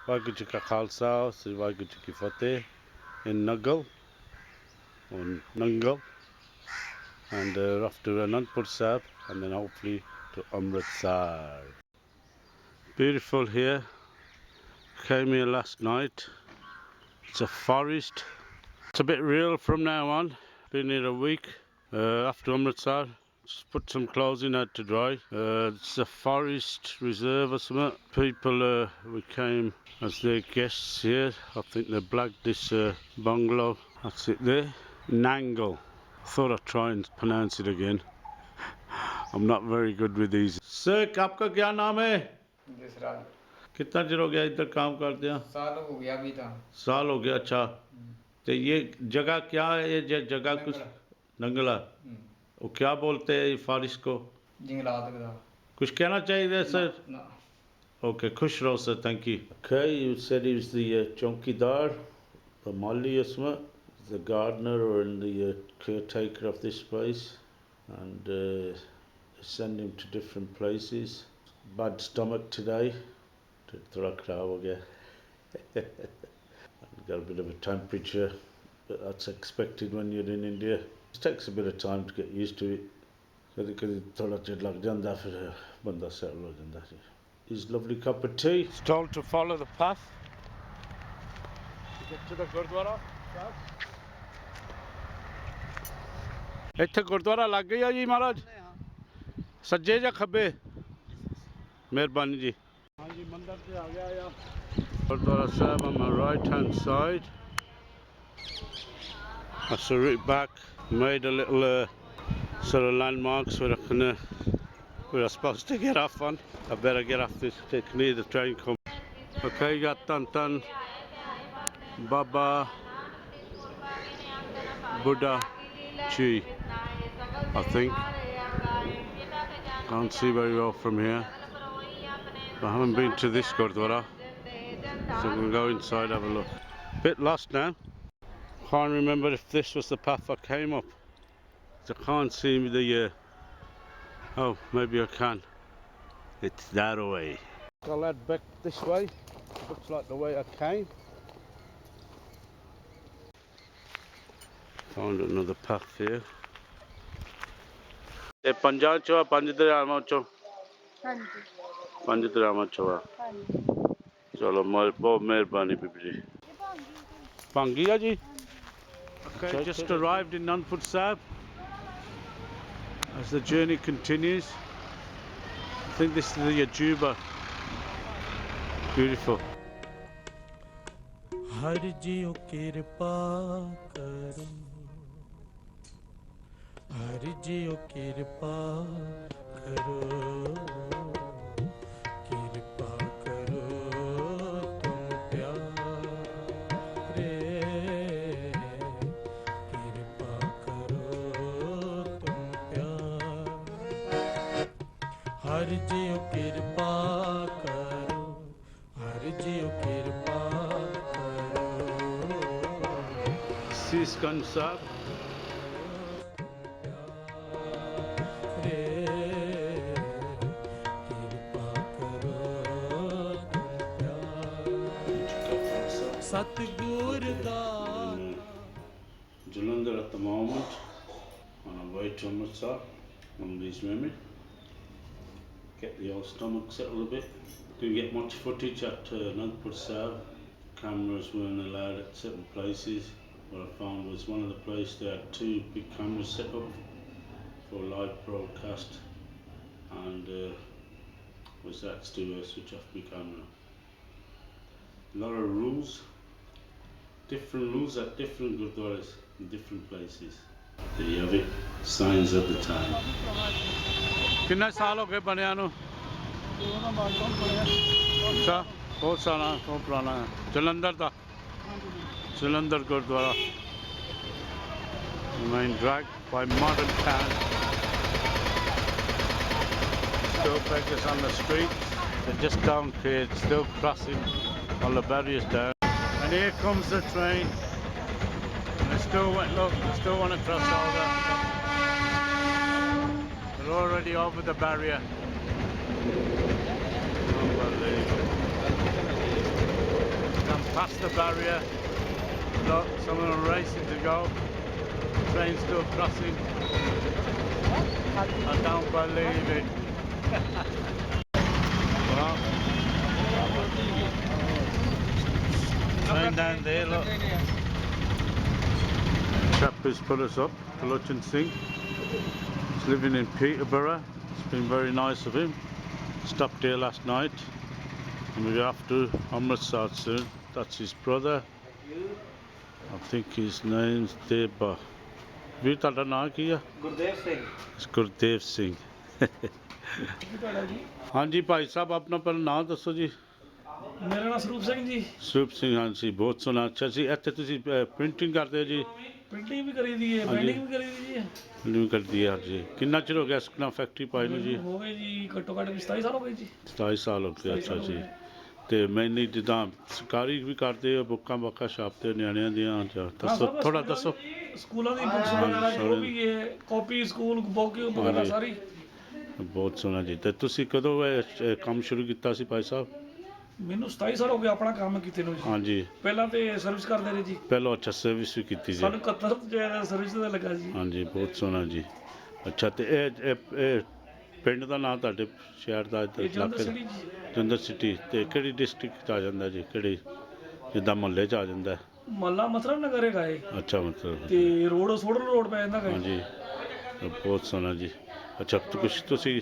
Waheguru Ji Ka Khalsa, Sri Waheguru Ji Ki Fateh in Nagal, or Nangal, and off to Anandpur Sahib, and then hopefully to Amritsar. Beautiful here. Came here last night. It's a forest. It's a bit real from now on. Been here a week. After Amritsar, just put some clothes in out to dry. It's a forest reserve or something. People, we came as their guests here. I think they blagged this bungalow. That's it there. Nangal. Thought I'd try and pronounce it again. I'm not very good with these. Sir, आपका क्या नाम है? जिसराज। कितना चिर हो गया इधर काम करते हैं? साल हो गया अभी था। साल हो गया, अच्छा। तो ये जगह क्या है? ये जगह कुछ नंगला। वो क्या बोलते हैं फारिश को? जिंगलात का। कुछ कहना चाहिए सर? ना। Okay, खुश रहो sir, thank you. Okay, you said he was the chowkidar, the mali asma, the gardener or the caretaker of this place, and send him to different places. Bad stomach today. Thoda kharab ho gaya. Got a bit of a temperature, but that's expected when you're in India. It takes a bit of time to get used to it. कभी कभी थोड़ा चिर लग जाता फिर बंदा settle हो जाता है. His lovely cup of tea. It's told to follow the path to get to the Gurdwara. ਇੱਥੇ ਗੁਰਦੁਆਰਾ ਲੱਗ ਗਿਆ ਜੀ ਮਹਾਰਾਜ? ਸੱਜੇ ਜਾਂ ਖੱਬੇ? ਮਿਹਰਬਾਨੀ ਜੀ. ਹਾਂਜੀ ਮੰਦਰ ਤੇ ਆ ਗਿਆ ਆ. Gurdwara Sahib on my right hand side. That's the route back. Made a little sort of landmarks where we're supposed to get off on. I better get off this take near the train come. Okay, you got Tantan, Baba, Buddha, Chi, I think. Can't see very well from here. I haven't been to this Gurdwara, so I'm going to go inside, have a look. Bit lost now. Can't remember if this was the path I came up. I can't see the oh, maybe I can. It's that way. I'll head back this way. Looks like the way I came. Found another path here. ਇਹ ਪੰਜਾਂ ਚੋਂ ਪੰਜ ਦਰਿਆਵਾਂ ਚੋਂ? ਹਾਂਜੀ ਪੰਜ ਦਰਿਆਵਾਂ ਚੋਂ ਆ। ਹਾਂਜੀ ਚਲੋ ਬਹੁਤ ਮਿਹਰਬਾਨੀ ਬੀਬੀ ਜੀ। ਭਾਂਗੀ ਆ ਜੀ? Okay, just arrived in Anandpur Sahib. As the journey continues, I think this is the Ajuba. Beautiful. हर जियो कृपा करो, हर जियो कृपा करो, कृपा करो तुम प्यारे, कृपा करो तुम प्यारे, हर जियो कृपा करो, हर जियो कृपा करो। Siskan Sahib. सतगुर दा Jalandhar at the moment on our way to Amritsar on these women. Get the old stomach settled a bit. Didn't get much footage at Anandpur Sahib. Cameras weren't allowed at certain places. What I found was one of the places they had two big cameras set up for live broadcast, and was that to switch off my camera. A lot of rules. Different rules at different gurdwaras in different places. There you have it. Signs of the time. कितना साल हो गए बनिया नु? अच्छा, बहुत सारा, बहुत पुराना है. जलंधर था. Jalandhar Gurdwara. Remain dragged by modern cars. Still beggars on the street. They just don't care. It's still crossing all the barriers down. And here comes the train. And they still went, look, they still want to cross over. They're already over the barrier. Unbelievable. past the barrier. Look, some of them racing to go. Train still crossing. I don't believe it. Well, train down there, look. Chap who's put us up, Kaptain Singh. He's living in Peterborough. It's been very nice of him. Stopped here last night. And we're off to Amritsar soon. That's his brother. I think his name's Deba. ਵੀਰ ਤੁਹਾਡਾ ਨਾਂ ਕੀ ਆ? ਗੁਰਦੇਵ ਸਿੰਘ ਗੁਰਦੇਵ ਸਿੰਘ। ਹਾਂਜੀ ਭਾਈ ਸਾਹਿਬ ਆਪਣਾ ਪਹਿਲਾਂ ਨਾਂ ਦੱਸੋ ਜੀ। ਮੇਰਾ ਨਾਮ ਸਰੂਪ ਸਿੰਘ ਜੀ। ਸਰੂਪ ਸਿੰਘ ਹਾਂਜੀ ਬਹੁਤ ਸੋਹਣਾ ਅੱਛਾ ਜੀ। ਇੱਥੇ ਤੁਸੀਂ ਪ੍ਰਿੰਟਿੰਗ ਕਰਦੇ ਹੋ ਜੀ? ਪ੍ਰਿੰਟਿੰਗ ਵੀ ਕਰੀ ਦੀ ਹੈ, ਬਾਈਂਡਿੰਗ ਵੀ ਕਰੀ ਦੀ ਹੈ। ਨਹੀਂ ਕਰਦੀ ਹੈ ਜੀ। ਕਿੰਨਾ ਚਿਰ ਹੋ ਗਿਆ ਸੁਖਨਾ ਫੈਕਟਰੀ ਪਾਈ ਨੂੰ ਜੀ? ਹੋ ਗਏ ਜੀ ਘੱਟੋ ਘੱਟ 27 ਸਾਲ ਹੋ ਗਏ ਜੀ। 27 ਸਾਲ ਹੋ ਗਏ ਅੱਛਾ ਜੀ। ਤੇ ਮੈਨੂੰ ਜਿੱਦਾਂ ਸਰਕਾਰੀ ਵੀ ਕਰਦੇ ਹੋ ਬੁੱਕਾਂ ਬਾਕਾਂ ਛਾਪਦੇ ਹੋ ਨਿਆਣਿਆਂ ਦੀਆਂ ਜਾਂ ਦੱਸੋ ਥੋੜਾ ਦੱਸੋ। ਸਕੂਲਾਂ ਦੀ ਬੁੱਕਸ ਵਗੈਰਾ ਜੋ ਵੀ ਹੈ ਕਾਪੀ ਸਕੂਲ ਬੁੱਕ ਵਗੈਰਾ ਸਾਰੀ। ਬਹੁਤ ਸੋਹਣਾ ਜੀ। ਤੇ ਤੁਸੀਂ ਕਦੋਂ ਇਹ ਕੰਮ ਸ਼ੁਰੂ ਕੀਤਾ ਸੀ ਭਾਈ ਸਾਹਿਬ? ਮੈਨੂੰ 27 ਸਾਲ ਹੋ ਗਏ ਆਪਣਾ ਕੰਮ ਕੀਤੇ ਨੂੰ ਜੀ। ਹਾਂਜੀ ਪਹਿਲਾਂ ਤੇ ਸਰਵਿਸ ਕਰਦੇ ਰਹੇ ਜੀ। ਪਹਿਲਾਂ ਅੱਛਾ ਸਰਵਿਸ ਵੀ ਕੀਤੀ ਜੀ। ਸਾਨੂੰ 71 ਚ ਸਰਵਿਸ ਤੇ ਲੱਗਾ ਜੀ। ਹਾਂਜੀ ਬਹੁਤ ਸੋਹਣਾ ਜੀ। ਅੱਛਾ ਤੇ ਇਹ ਪਿੰਡ ਦਾ ਨਾਂ ਤੁਹਾਡੇ ਸ਼ਹਿਰ ਦਾ ਇਲਾਕੇ ਦਾ? ਜਲੰਧਰ ਸਿਟੀ। ਤੇ ਕਿਹੜੀ ਡਿਸਟ੍ਰਿਕਟ 'ਚ ਆ ਜਾਂਦਾ ਜੀ? ਕਿਹੜੀ ਜਿੱਦਾਂ ਮੁਹੱਲੇ 'ਚ ਆ ਜਾਂਦਾ? ਮੱਲਾ ਮਤਲਬ ਨਗਰ ਹੈਗਾ ਇਹ। ਅੱਛਾ ਮਤਲਬ ਤੇ ਰੋਡ ਸੋੜਨ ਰੋਡ ਪੈ ਜਾਂਦਾ ਹਾਂਜੀ ਬਹੁਤ ਸੋਹਣਾ ਜੀ। ਅੱਛਾ ਕੁਛ ਤੁਸੀਂ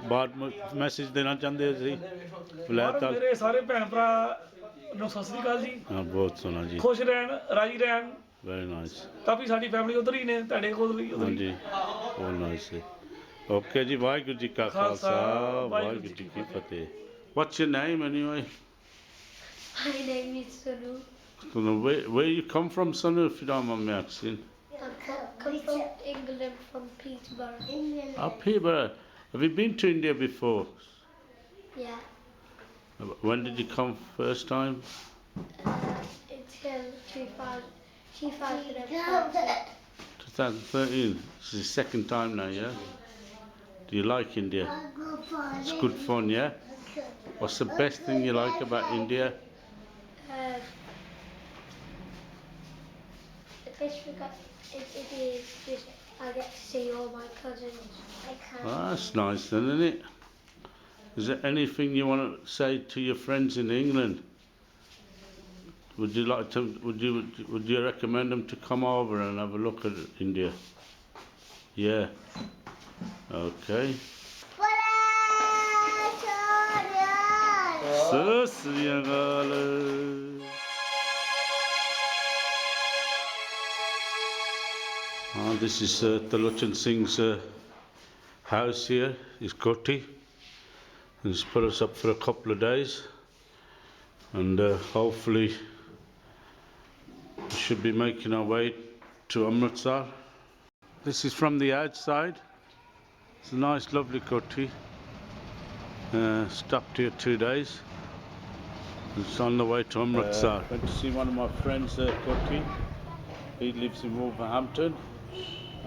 ਬਾਅਦ ਮੈਸੇਜ ਦੇਣਾ ਚਾਹੁੰਦੇ ਹੋ ਜੀ? ਮੇਰੇ ਸਾਰੇ ਭੈਣ ਭਰਾ ਨੂੰ ਸਤਿ ਸ੍ਰੀ ਅਕਾਲ ਜੀ। ਹਾਂ ਬਹੁਤ ਸੋਹਣਾ ਜੀ। ਖੁਸ਼ ਰਹਿਣ ਰਾਜੀ ਰਹਿਣ। Very nice. ਕਾਫੀ ਸਾਡੀ ਫੈਮਿਲੀ ਉਧਰ ਹੀ ਨੇ ਤੁਹਾਡੇ ਕੋਲ ਵੀ ਉਧਰ ਹਾਂਜੀ ਬਹੁਤ ਨਾਈਸ ਹੈ। ਓਕੇ ਜੀ ਵਾਹਿਗੁਰੂ ਜੀ ਕਾ ਖਾਲਸਾ ਵਾਹਿਗੁਰੂ ਜੀ ਕੀ ਫਤਿਹ। What's your name anyway? My name is Sonu. Sonu, where you come from, Sonu, if you don't mind me asking? I come from England, from Peterborough. Up here, but have you been to India before? Yeah. When did you come first time? It's 2013. 2013. This is the second time now, yeah? Do you like India? It's good fun, yeah? What's the best thing you like about India? The best thing it is just I get to see all my cousins. That's nice then, isn't it? Is there anything you want to say to your friends in England? Would you like to? Would you recommend them to come over and have a look at India? Yeah. Okay. This is Kaptain Singh's house here, his kotti. He's put us up for a couple of days and hopefully we should be making our way to Amritsar. This is from the outside. It's a nice lovely kotti. Stopped here 2 days. It's on the way to Amritsar. Went to see one of my friends kotti. He lives in Wolverhampton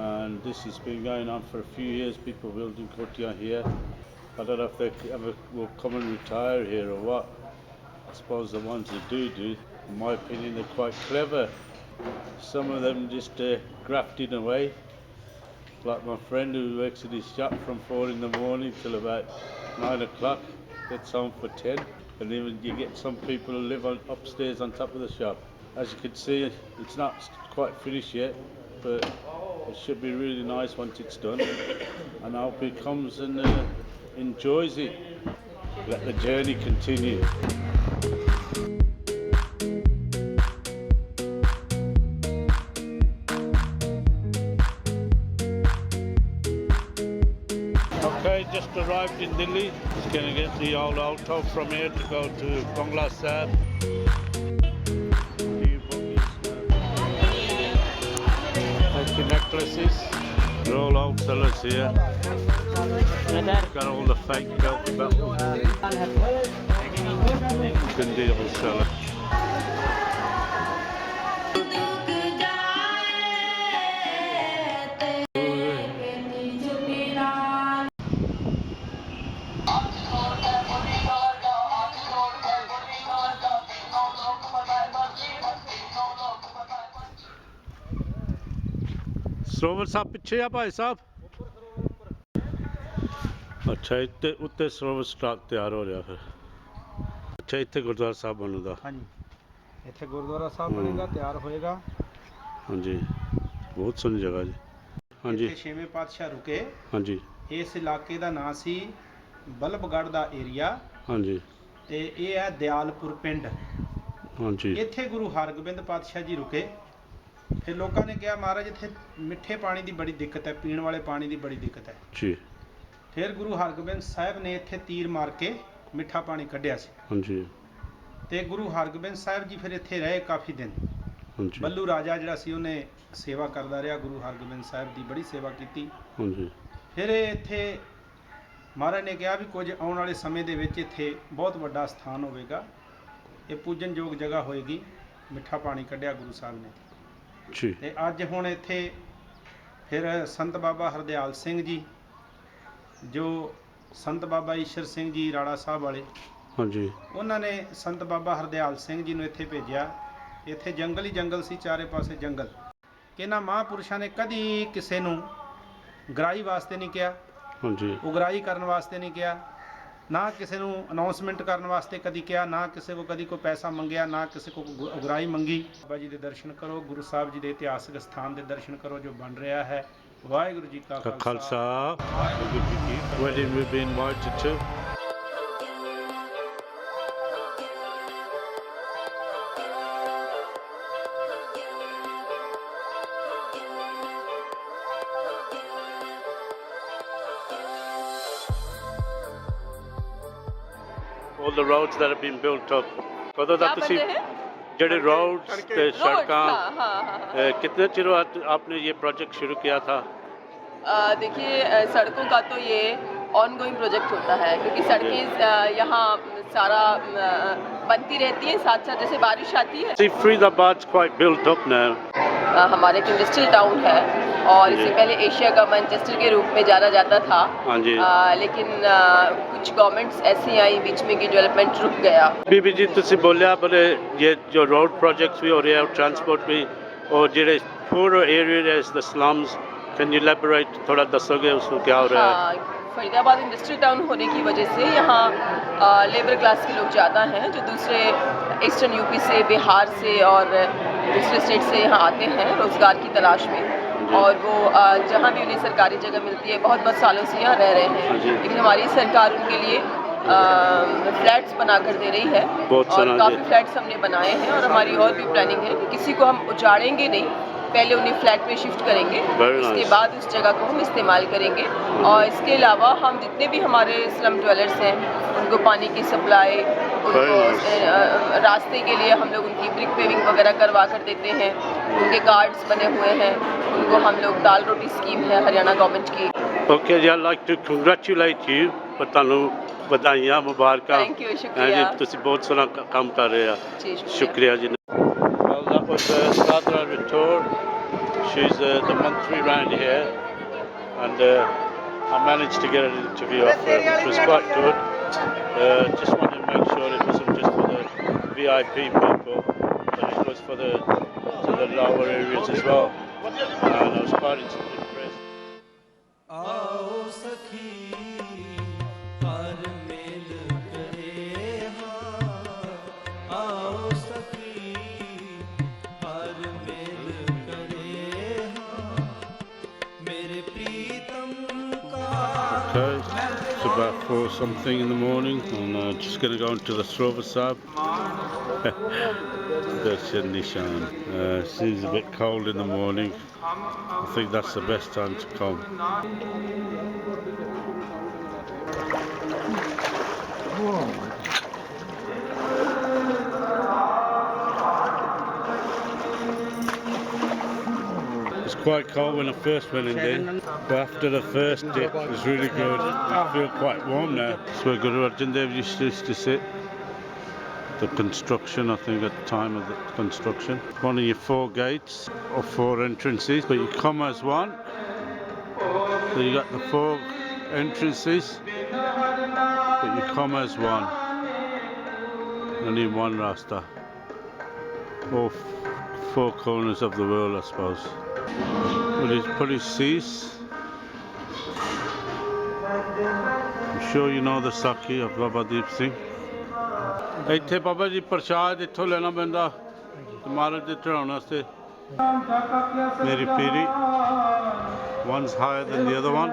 and this has been going on for a few years. People building kotti here. I don't know if they ever will come and retire here or what. I suppose the ones that do, in my opinion, they're quite clever. Some of them just grafted away. Like my friend who works at his shop from 4 in the morning till about 9 o'clock, gets home for 10. And even you get some people who live upstairs on top of the shop. As you can see, it's not quite finished yet, but it should be really nice once it's done. And I hope he comes and enjoys it. Let the journey continue. Okay, just arrived in Delhi. Just going to get the old auto from here to go to Bangla Sahib. Take your necklaces. They're all old sellers here. Got all the fake belt buckles. Good deal seller. ਸਰੋਵਰ ਸਾਹਿਬ ਪਿੱਛੇ ਆ ਭਾਈ ਸਾਹਿਬ। ਅੱਛਾ ਇੱਥੇ ਉੱਤੇ ਸਰੋਵਰ stock ਤਿਆਰ ਹੋ ਰਿਹਾ ਫਿਰ। ਅੱਛਾ ਇੱਥੇ ਗੁਰਦੁਆਰਾ ਸਾਹਿਬ ਬਣੂਗਾ। ਹਾਂਜੀ ਇੱਥੇ ਗੁਰਦੁਆਰਾ ਸਾਹਿਬ ਬਣੇਗਾ, ਤਿਆਰ ਹੋਏਗਾ। ਹਾਂਜੀ ਬਹੁਤ ਸੋਹਣੀ ਜਗ੍ਹਾ ਜੀ। ਹਾਂਜੀ ਇੱਥੇ ਛੇਵੇਂ ਪਾਤਸ਼ਾਹ ਰੁਕੇ। ਹਾਂਜੀ ਇਸ ਇਲਾਕੇ ਦਾ ਨਾਂ ਸੀ ਬਲਬਗੜ੍ਹ ਦਾ ਏਰੀਆ, ਹਾਂਜੀ ਤੇ ਇਹ ਹੈ ਦਿਆਲਪੁਰ ਪਿੰਡ। ਹਾਂਜੀ ਇੱਥੇ ਗੁਰੂ ਹਰਗੋਬਿੰਦ ਪਾਤਸ਼ਾਹ ਜੀ ਰੁਕੇ। ਫਿਰ ਲੋਕਾਂ ਨੇ ਕਿਹਾ ਮਹਾਰਾਜ ਇੱਥੇ ਮਿੱਠੇ ਪਾਣੀ ਦੀ ਬੜੀ ਦਿੱਕਤ ਹੈ, ਪੀਣ ਵਾਲੇ ਪਾਣੀ ਦੀ ਬੜੀ ਦਿੱਕਤ ਹੈ। ਜੀ ਫਿਰ ਗੁਰੂ ਹਰਗੋਬਿੰਦ ਸਾਹਿਬ ਨੇ ਇੱਥੇ ਤੀਰ ਮਾਰ ਕੇ ਮਿੱਠਾ ਪਾਣੀ ਕੱਢਿਆ ਸੀ। ਹਾਂਜੀ ਤੇ ਗੁਰੂ ਹਰਗੋਬਿੰਦ ਸਾਹਿਬ ਜੀ ਫਿਰ ਇੱਥੇ ਰਹੇ ਕਾਫੀ ਦਿਨ। ਹਾਂਜੀ ਬੱਲੂ ਰਾਜਾ ਜਿਹੜਾ ਸੀ ਉਹਨੇ ਸੇਵਾ ਕਰਦਾ ਰਿਹਾ, ਗੁਰੂ ਹਰਗੋਬਿੰਦ ਸਾਹਿਬ ਦੀ ਬੜੀ ਸੇਵਾ ਕੀਤੀ। ਹਾਂਜੀ ਫਿਰ ਇਹ ਇੱਥੇ ਮਹਾਰਾਜ ਨੇ ਕਿਹਾ ਵੀ ਕੁਝ ਆਉਣ ਵਾਲੇ ਸਮੇਂ ਦੇ ਵਿੱਚ ਇੱਥੇ ਬਹੁਤ ਵੱਡਾ ਸਥਾਨ ਹੋਵੇਗਾ, ਇਹ ਪੂਜਨਯੋਗ ਜਗ੍ਹਾ ਹੋਏਗੀ। ਮਿੱਠਾ ਪਾਣੀ ਕੱਢਿਆ ਗੁਰੂ ਸਾਹਿਬ ਨੇ। ਜੀ ਤੇ ਅੱਜ ਹੁਣ ਇੱਥੇ ਫਿਰ ਸੰਤ ਬਾਬਾ ਹਰਦਿਆਲ ਸਿੰਘ ਜੀ, ਜੋ ਸੰਤ ਬਾਬਾ ਈਸ਼ਰ ਸਿੰਘ ਜੀ ਰਾੜਾ ਸਾਹਿਬ ਵਾਲੇ, ਹਾਂਜੀ ਉਹਨਾਂ ਨੇ ਸੰਤ ਬਾਬਾ ਹਰਦਿਆਲ ਸਿੰਘ ਜੀ ਨੂੰ ਇੱਥੇ ਭੇਜਿਆ। ਇੱਥੇ ਜੰਗਲ ਹੀ ਜੰਗਲ ਸੀ, ਚਾਰੇ ਪਾਸੇ ਜੰਗਲ। ਕਿ ਇਹਨਾਂ ਮਹਾਂਪੁਰਸ਼ਾਂ ਨੇ ਕਦੀ ਕਿਸੇ ਨੂੰ ਗਰਾਈ ਵਾਸਤੇ ਨਹੀਂ ਕਿਹਾ, ਹਾਂਜੀ ਉਗਰਾਈ ਕਰਨ ਵਾਸਤੇ ਨਹੀਂ ਕਿਹਾ, ਨਾ ਕਿਸੇ ਨੂੰ ਅਨਾਉਂਸਮੈਂਟ ਕਰਨ ਵਾਸਤੇ ਕਦੀ ਕਿਹਾ, ਨਾ ਕਿਸੇ ਕੋ ਕਦੀ ਕੋਈ ਪੈਸਾ ਮੰਗਿਆ, ਨਾ ਕਿਸੇ ਕੋ ਉਗਰਾਈ ਮੰਗੀ। ਬਾਬਾ ਜੀ ਦੇ ਦਰਸ਼ਨ ਕਰੋ, ਗੁਰੂ ਸਾਹਿਬ ਜੀ ਦੇ ਇਤਿਹਾਸਕ ਸਥਾਨ ਦੇ ਦਰਸ਼ਨ ਕਰੋ ਜੋ ਬਣ ਰਿਹਾ ਹੈ। ਵਾਹਿਗੁਰੂ ਜੀ ਕਾ Khalsa. Wedding we've been invited to. All the roads that have been built up. कदों तक ਤੁਸੀਂ ਜਿਹੜੇ roads ਤੇ सड़कें कितने चिर आपने ये प्रोजेक्ट शुरू किया था? देखिए सड़कों का तो ये ऑनगोइंग प्रोजेक्ट होता है, क्योंकि सड़कें यहाँ सारा बनती रहती हैं साथ साथ, जैसे बारिश आती है। See, Faridabad's quite built up now. हमारे एक इंडस्ट्रियल टाउन है और इससे पहले एशिया का मैनचेस्टर के रूप में जाना जाता था। हाँ जी। लेकिन कुछ गवर्नमेंट्स ऐसी आई बीच में कि डेवलपमेंट रुक गया। बीबी जी तुसी बोलिया बड़े ये जो रोड प्रोजेक्ट्स भी हो रहे हैं और ट्रांसपोर्ट भी, और जेडे पूरा एरिया है the slums, can you elaborate थोड़ा दसोगे उसमें क्या हो रहा है? फरीदाबाद इंडस्ट्रियल टाउन होने की वजह से यहाँ लेबर क्लास के लोग ज़्यादा हैं, जो दूसरे ईस्टर्न यूपी से, बिहार से और दूसरे स्टेट से यहाँ आते हैं रोज़गार की तलाश में। और वो जहाँ भी उन्हें सरकारी जगह मिलती है बहुत सालों से यहाँ रह रहे हैं, लेकिन हमारी सरकार उनके लिए फ्लैट्स बनाकर दे रही है और काफ़ी फ्लैट्स हमने बनाए हैं। और हमारी और भी प्लानिंग है कि किसी को हम उजाड़ेंगे नहीं, पहले उन्हें फ्लैट में शिफ्ट करेंगे, उसके बाद उस जगह को हम इस्तेमाल करेंगे। और इसके अलावा हम जितने भी हमारे स्लम ड्वेलर्स हैं उनको पानी की सप्लाई, उनको रास्ते के लिए हम लोग उनकी ब्रिक पेविंग वगैरह करवा कर देते हैं। उनके कार्ड्स बने हुए हैं, उनको हम लोग दाल रोटी स्कीम है हरियाणा गवर्नमेंट की। ओके जी, I'd like to congratulate you, ਤੁਹਾਨੂੰ ਵਧਾਈਆਂ ਮੁਬਾਰਕਾਂ। थैंक यू, शुक्रिया। ਤੁਸੀਂ ਬਹੁਤ ਸੋਹਣਾ ਕੰਮ ਕਰ ਰਹੇ ਆ। जी ਸ਼ੁਕਰੀਆ ਜੀ। Well, that was Sadra Ratour. She's the monthly round here, and I managed to get an interview off her, which was quite good. Just wanted to make sure it wasn't just for the VIP people, but it was for the lower areas as well. And I was quite impressed. आओ सखी हर mail करे हाँ, आओ सखी हर mail करे हाँ, मेरे प्रीतम का। Okay, it's about 4 something in the morning, and just going to go into the Srovar Sahib. Darshan Nishan. Seems a bit cold in the morning. I think that's the best time to come. It's quite cold when I first went in there, but after the first dip it was really good. I feel quite warm now. It's where Guru Arjan Dev used to sit. The construction, I think, at the time of the construction. One of your 4 gates or 4 entrances, but you come as one. So you got the 4 entrances, but you come as one. Only one rasta. All 4 corners of the world, I suppose. police cease. I'm sure you know the Saki of Baba Deep Singh. ਇੱਥੇ ਬਾਬਾ ਜੀ ਪ੍ਰਸ਼ਾਦ ਇੱਥੋਂ ਲੈਣਾ ਪੈਂਦਾ ਮਹਾਰਾਜ ਦੇ ਚੜਾਉਣ ਵਾਸਤੇ ਮੇਰੀ ਪੀਰੀ one's higher than the other one.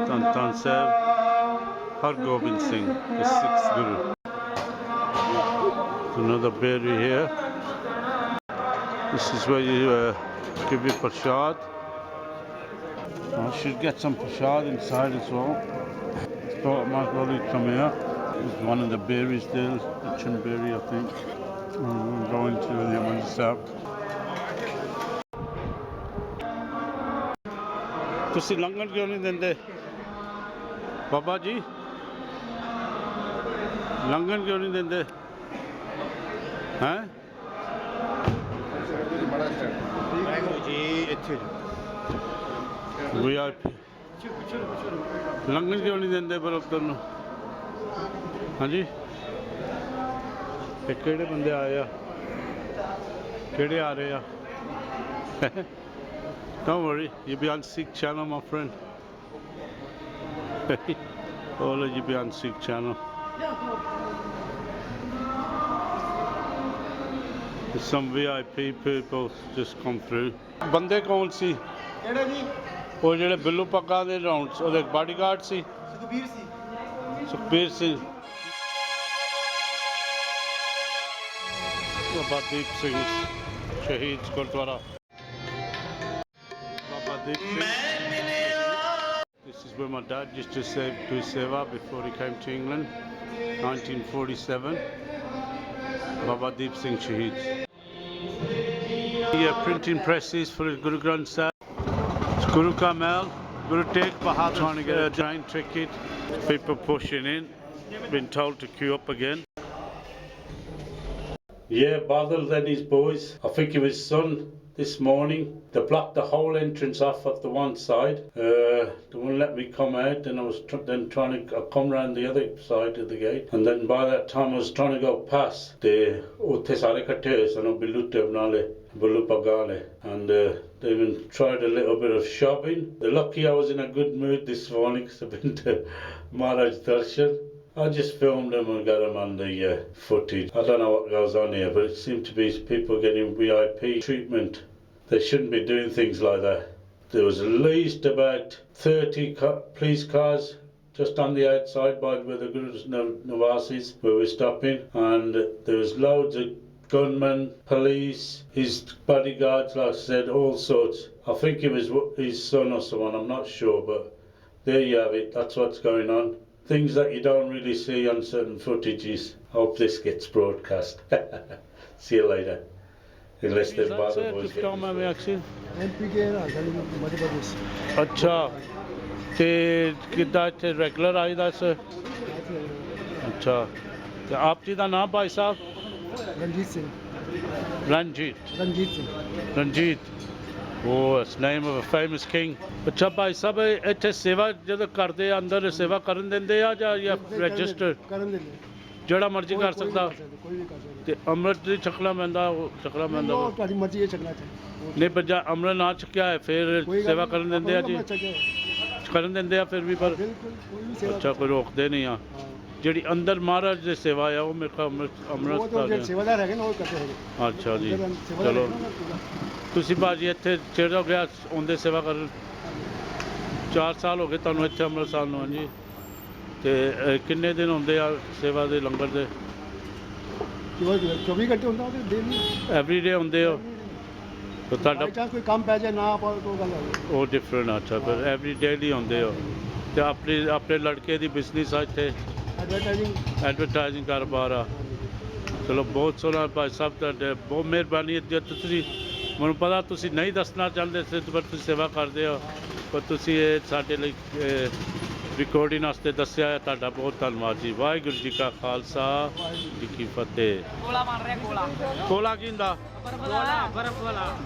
ਧੰਨ ਧੰਨ ਸਾਹਿਬ Hargobind Singh the sixth Guru. Another berry here. This is where you give your prashad. I should get some prashad inside as well. Thought I might well come here. There's one of the berries there, the chinberry I think. I'm going to the Amritsar. ਤੁਸੀਂ ਲੰਘਣ ਕਿਉਂ ਨਹੀਂ ਦਿੰਦੇ ਬਾਬਾ ਜੀ ਲੰਘਣ ਕਿਉਂ ਨਹੀਂ ਦਿੰਦੇ ਹੈਂ ਜੀ ਇੱਥੇ VIP ਲੰਘਣ ਕਿਉਂ ਨਹੀਂ ਦਿੰਦੇ ਪਰ ਉੱਧਰ ਨੂੰ ਹਾਂਜੀ ਇਹ ਕਿਹੜੇ ਬੰਦੇ ਆਏ ਆ ਕਿਹੜੇ ਆ ਰਹੇ ਆ Don't worry, you'll be on Sikh channel, my friend. All of you be on Sikh channel. There's some VIP people just come through. ਬੰਦੇ ਕੌਣ ਸੀ ਕਿਹੜੇ ਜੀ ਉਹ ਜਿਹੜੇ ਬਿੱਲੂ ਪੱਗਾਂ ਦੇ ਰਾਉਂਡ ਉਹਦੇ ਬਾਡੀਗਾਰਡ ਸੀ ਸੁਖਬੀਰ ਸਿੰਘ ਬਾਬਾ ਦੀਪ ਸਿੰਘ ਸ਼ਹੀਦ Gurdwara This is where my dad used to do seva before he came to England, 1947. Baba Deep Singh Shaheed. Yeah, printing presses for his Guru Granth Sahib. It's Guru Kamal, Guru Tegh Bahadur trying to get a train ticket. People pushing in, been told to queue up again. Yeah, Badal and his boys. I think it was son. This morning, they blocked the whole entrance off of the one side. They wouldn't let me come out, and I was then trying to come round the other side of the gate. And then by that time, I was trying to go past the utte sare katte hoye sano billu terminale billu pagale, and they even tried a little bit of shopping. They're lucky I was in a good mood this morning because I've been to Maharaj Darshan. I just filmed them and got them on the footage. I don't know what goes on here, but it seemed to be people getting VIP treatment. They shouldn't be doing things like that. There was at least about 30 police cars just on the outside by where the Guru's Navasis, where we're stopping, and there was loads of gunmen, police, his bodyguards, like I said, all sorts. I think it was his son or someone, I'm not sure, but there you have it. That's what's going on. Things that you don't really see on certain footages. Hope this gets broadcast. See you later. Unless they've bothered boys. MPK Madhya Pradesh. ਅੱਛਾ ਤੇ ਕਿੱਦਾਂ ਇੱਥੇ regular ਆਈਦਾ sir ਅੱਛਾ ਤੇ ਆਪ ਜੀ ਦਾ ਨਾਮ Bhai Sahib Ranjit Singh. Ranjit Oh, it's the name of a famous king. ਅੱਛਾ ਭਾਈ ਸਾਹਿਬ ਇੱਥੇ ਸੇਵਾ ਜਦੋਂ ਕਰਦੇ ਆ ਅੰਦਰ ਸੇਵਾ ਕਰਨ ਦਿੰਦੇ ਆ ਜਾਂ ਰਜਿਸਟਰ ਕਰਨ ਦਿੰਦੇ ਜਿਹੜਾ ਮਰਜ਼ੀ ਕਰ ਸਕਦਾ ਕੋਈ ਵੀ ਕਰ ਸਕਦਾ ਤੇ ਅੰਮ੍ਰਿਤ ਦੀ ਛਕਣਾ ਪੈਂਦਾ ਉਹ ਛਕਣਾ ਪੈਂਦਾ ਉਹ ਤੁਹਾਡੀ ਮਰਜ਼ੀ ਹੈ ਛਕਣਾ ਚਾਹੀਦਾ ਨਹੀਂ ਪਰ ਜਾਂ ਅੰਮ੍ਰਿਤ ਨਾ ਛਕਿਆ ਹੈ ਫਿਰ ਸੇਵਾ ਕਰਨ ਦਿੰਦੇ ਆ ਜੀ ਕਰਨ ਦਿੰਦੇ ਆ ਫਿਰ ਵੀ ਪਰ ਬਿਲਕੁਲ ਕੋਈ ਵੀ ਸੇਵਾ ਅੱਛਾ ਕੋਈ ਰੋਕਦੇ ਨਹੀਂ ਆ ਜਿਹੜੀ ਅੰਦਰ ਮਹਾਰਾਜ ਦੀ ਸੇਵਾ ਆ ਉਹ ਮੇਰੇ ਕੋਲ ਅੰਮ੍ਰਿਤ ਉਹ ਤਾਂ ਸੇਵਾਦਾਰ ਹੈਗੇ ਨਾ ਉਹ ਕਰਦੇ ਹੈਗੇ ਅੱਛਾ ਜੀ ਚਲੋ ਤੁਸੀਂ ਬਾਜੀ ਇੱਥੇ ਚਿਰ ਹੋ ਗਿਆ ਆਉਂਦੇ ਸੇਵਾ ਕਰਨ 4 ਸਾਲ ਹੋ ਗਏ ਤੁਹਾਨੂੰ ਇੱਥੇ ਅੰਮ੍ਰਿਤਸਰ ਨੂੰ ਹਾਂਜੀ ਤੇ ਕਿੰਨੇ ਦਿਨ ਹੁੰਦੇ ਆ ਸੇਵਾ ਦੇ ਲੰਗਰ ਦੇ 24 ਘੰਟੇ ਹੁੰਦਾ ਉਹਦੇ ਡੇਲੀ ਐਵਰੀ ਡੇ ਹੁੰਦੇ ਹੋ ਤਾਂ ਤੁਹਾਡਾ ਚਾਹ ਕੋਈ ਕੰਮ ਪੈ ਜਾਏ ਨਾ ਆਪਾਂ ਕੋਈ ਗੱਲ ਹੋਵੇ ਉਹ ਡਿਫਰੈਂਟ ਅੱਛਾ ਫਿਰ ਐਵਰੀ ਡੇਲੀ ਹੁੰਦੇ ਹੋ ਤੇ ਆਪਣੇ ਲੜਕੇ ਦੀ ਬਿਜ਼ਨਸ ਆ ਇੱਥੇ ਐਡਵਰਟਾਈਜ਼ਿੰਗ ਕਾਰੋਬਾਰ ਆ ਚਲੋ ਬਹੁਤ ਸੋਹਣਾ ਭਾਈ ਸਾਹਿਬ ਤੁਹਾਡੇ ਬਹੁਤ ਮਿਹਰਬਾਨੀ ਜੇ ਤੁਸੀਂ ਮੈਨੂੰ ਪਤਾ ਤੁਸੀਂ ਨਹੀਂ ਦੱਸਣਾ ਚਾਹੁੰਦੇ ਸੀ ਪਰ ਤੁਸੀਂ ਸੇਵਾ ਕਰਦੇ ਹੋ ਪਰ ਤੁਸੀਂ ਇਹ ਸਾਡੇ ਲਈ ਰਿਕਾਰਡਿੰਗ ਵਾਸਤੇ ਦੱਸਿਆ ਹੈ ਤੁਹਾਡਾ ਬਹੁਤ ਧੰਨਵਾਦ ਜੀ ਵਾਹਿਗੁਰੂ ਜੀ ਕਾ ਖਾਲਸਾ ਜੀ ਕੀ ਫਤਿਹ ਗੋਲਾ ਬਣ ਰਿਹਾ ਗੋਲਾ ਕੀ ਹੁੰਦਾ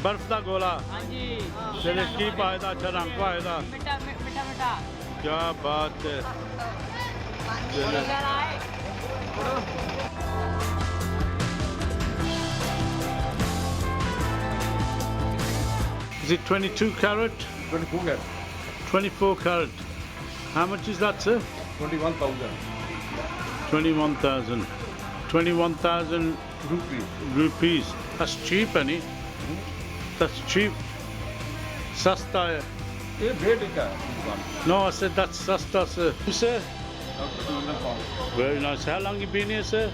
ਬਰਫ਼ ਦਾ ਗੋਲਾ ਹਾਂਜੀ ਜਿਹੜੇ ਕੀ ਪਾਏਦਾ ਅੱਛਾ ਰੰਗ ਪਾਏਦਾ ਮਿੱਠਾ ਕੀ ਬਾਤ ਹੈ Is it 22 carat? 24 carat. 24 carat. How much is that, sir? 21,000 21,000. 21,000 rupees. rupees. That's cheap, any? That's cheap. Sasta. hai. ये भेड़ का दुकान No, I said that's sasta, sir. You, sir? Doctor Surendra Pal Very nice. How long you been here, sir?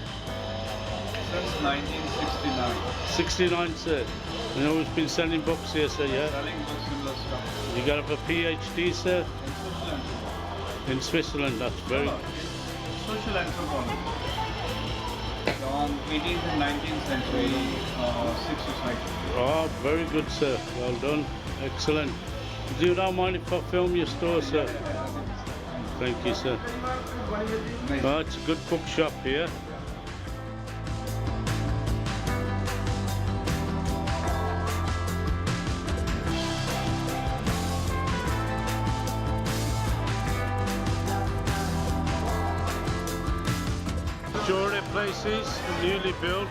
since 1969 69, sir. You know, we've been selling books here, sir, yeah? selling books similar stuff You got a PhD, sir? In Switzerland, that's very... social anthropology on 18th and 19th century Sikh society. Oh, very good, sir. Well done. Excellent. Do you not mind if I film your store, sir? Thank you, sir. Oh, it's a good bookshop here. Jewelry places, newly built.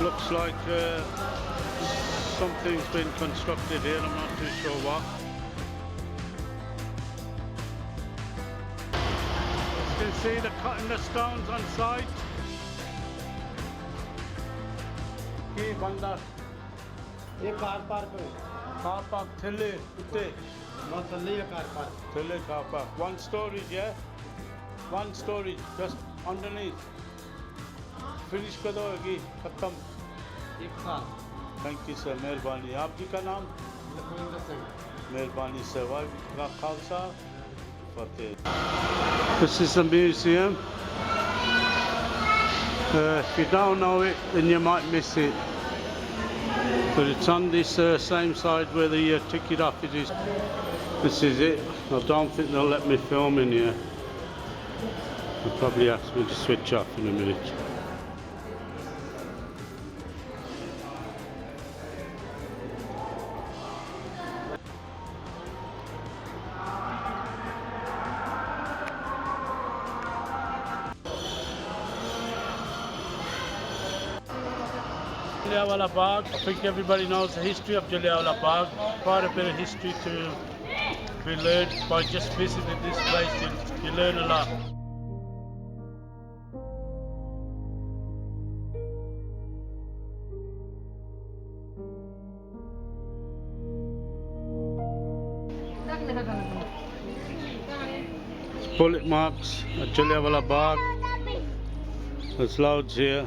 Looks like something's been constructed here, I'm not too sure what. You can see they're cutting the stones on site. Ki banda ये car park है car park thille utte ना चल रही है car park thille car park. One storage, yeah? One storage, just underneath. Finish kado hogi, khatam. एक साल Thank you, sir. Mehrbani. आपकी का नाम? Lakhwinder Singh Mehrbani, sir. Wa Khalsa Fateh. This is the museum. If you don't know it, then you might miss it. But it's on this same side where the ticket office is. This is it. I don't think they'll let me film in here. They'll probably ask me to switch off in a minute. Jallianwala Bagh. I think everybody knows the history of Jallianwala Bagh. Quite a bit of history to be learned by just visiting this place. You learn a lot. Bullet marks at Jallianwala Bagh. There's loads here.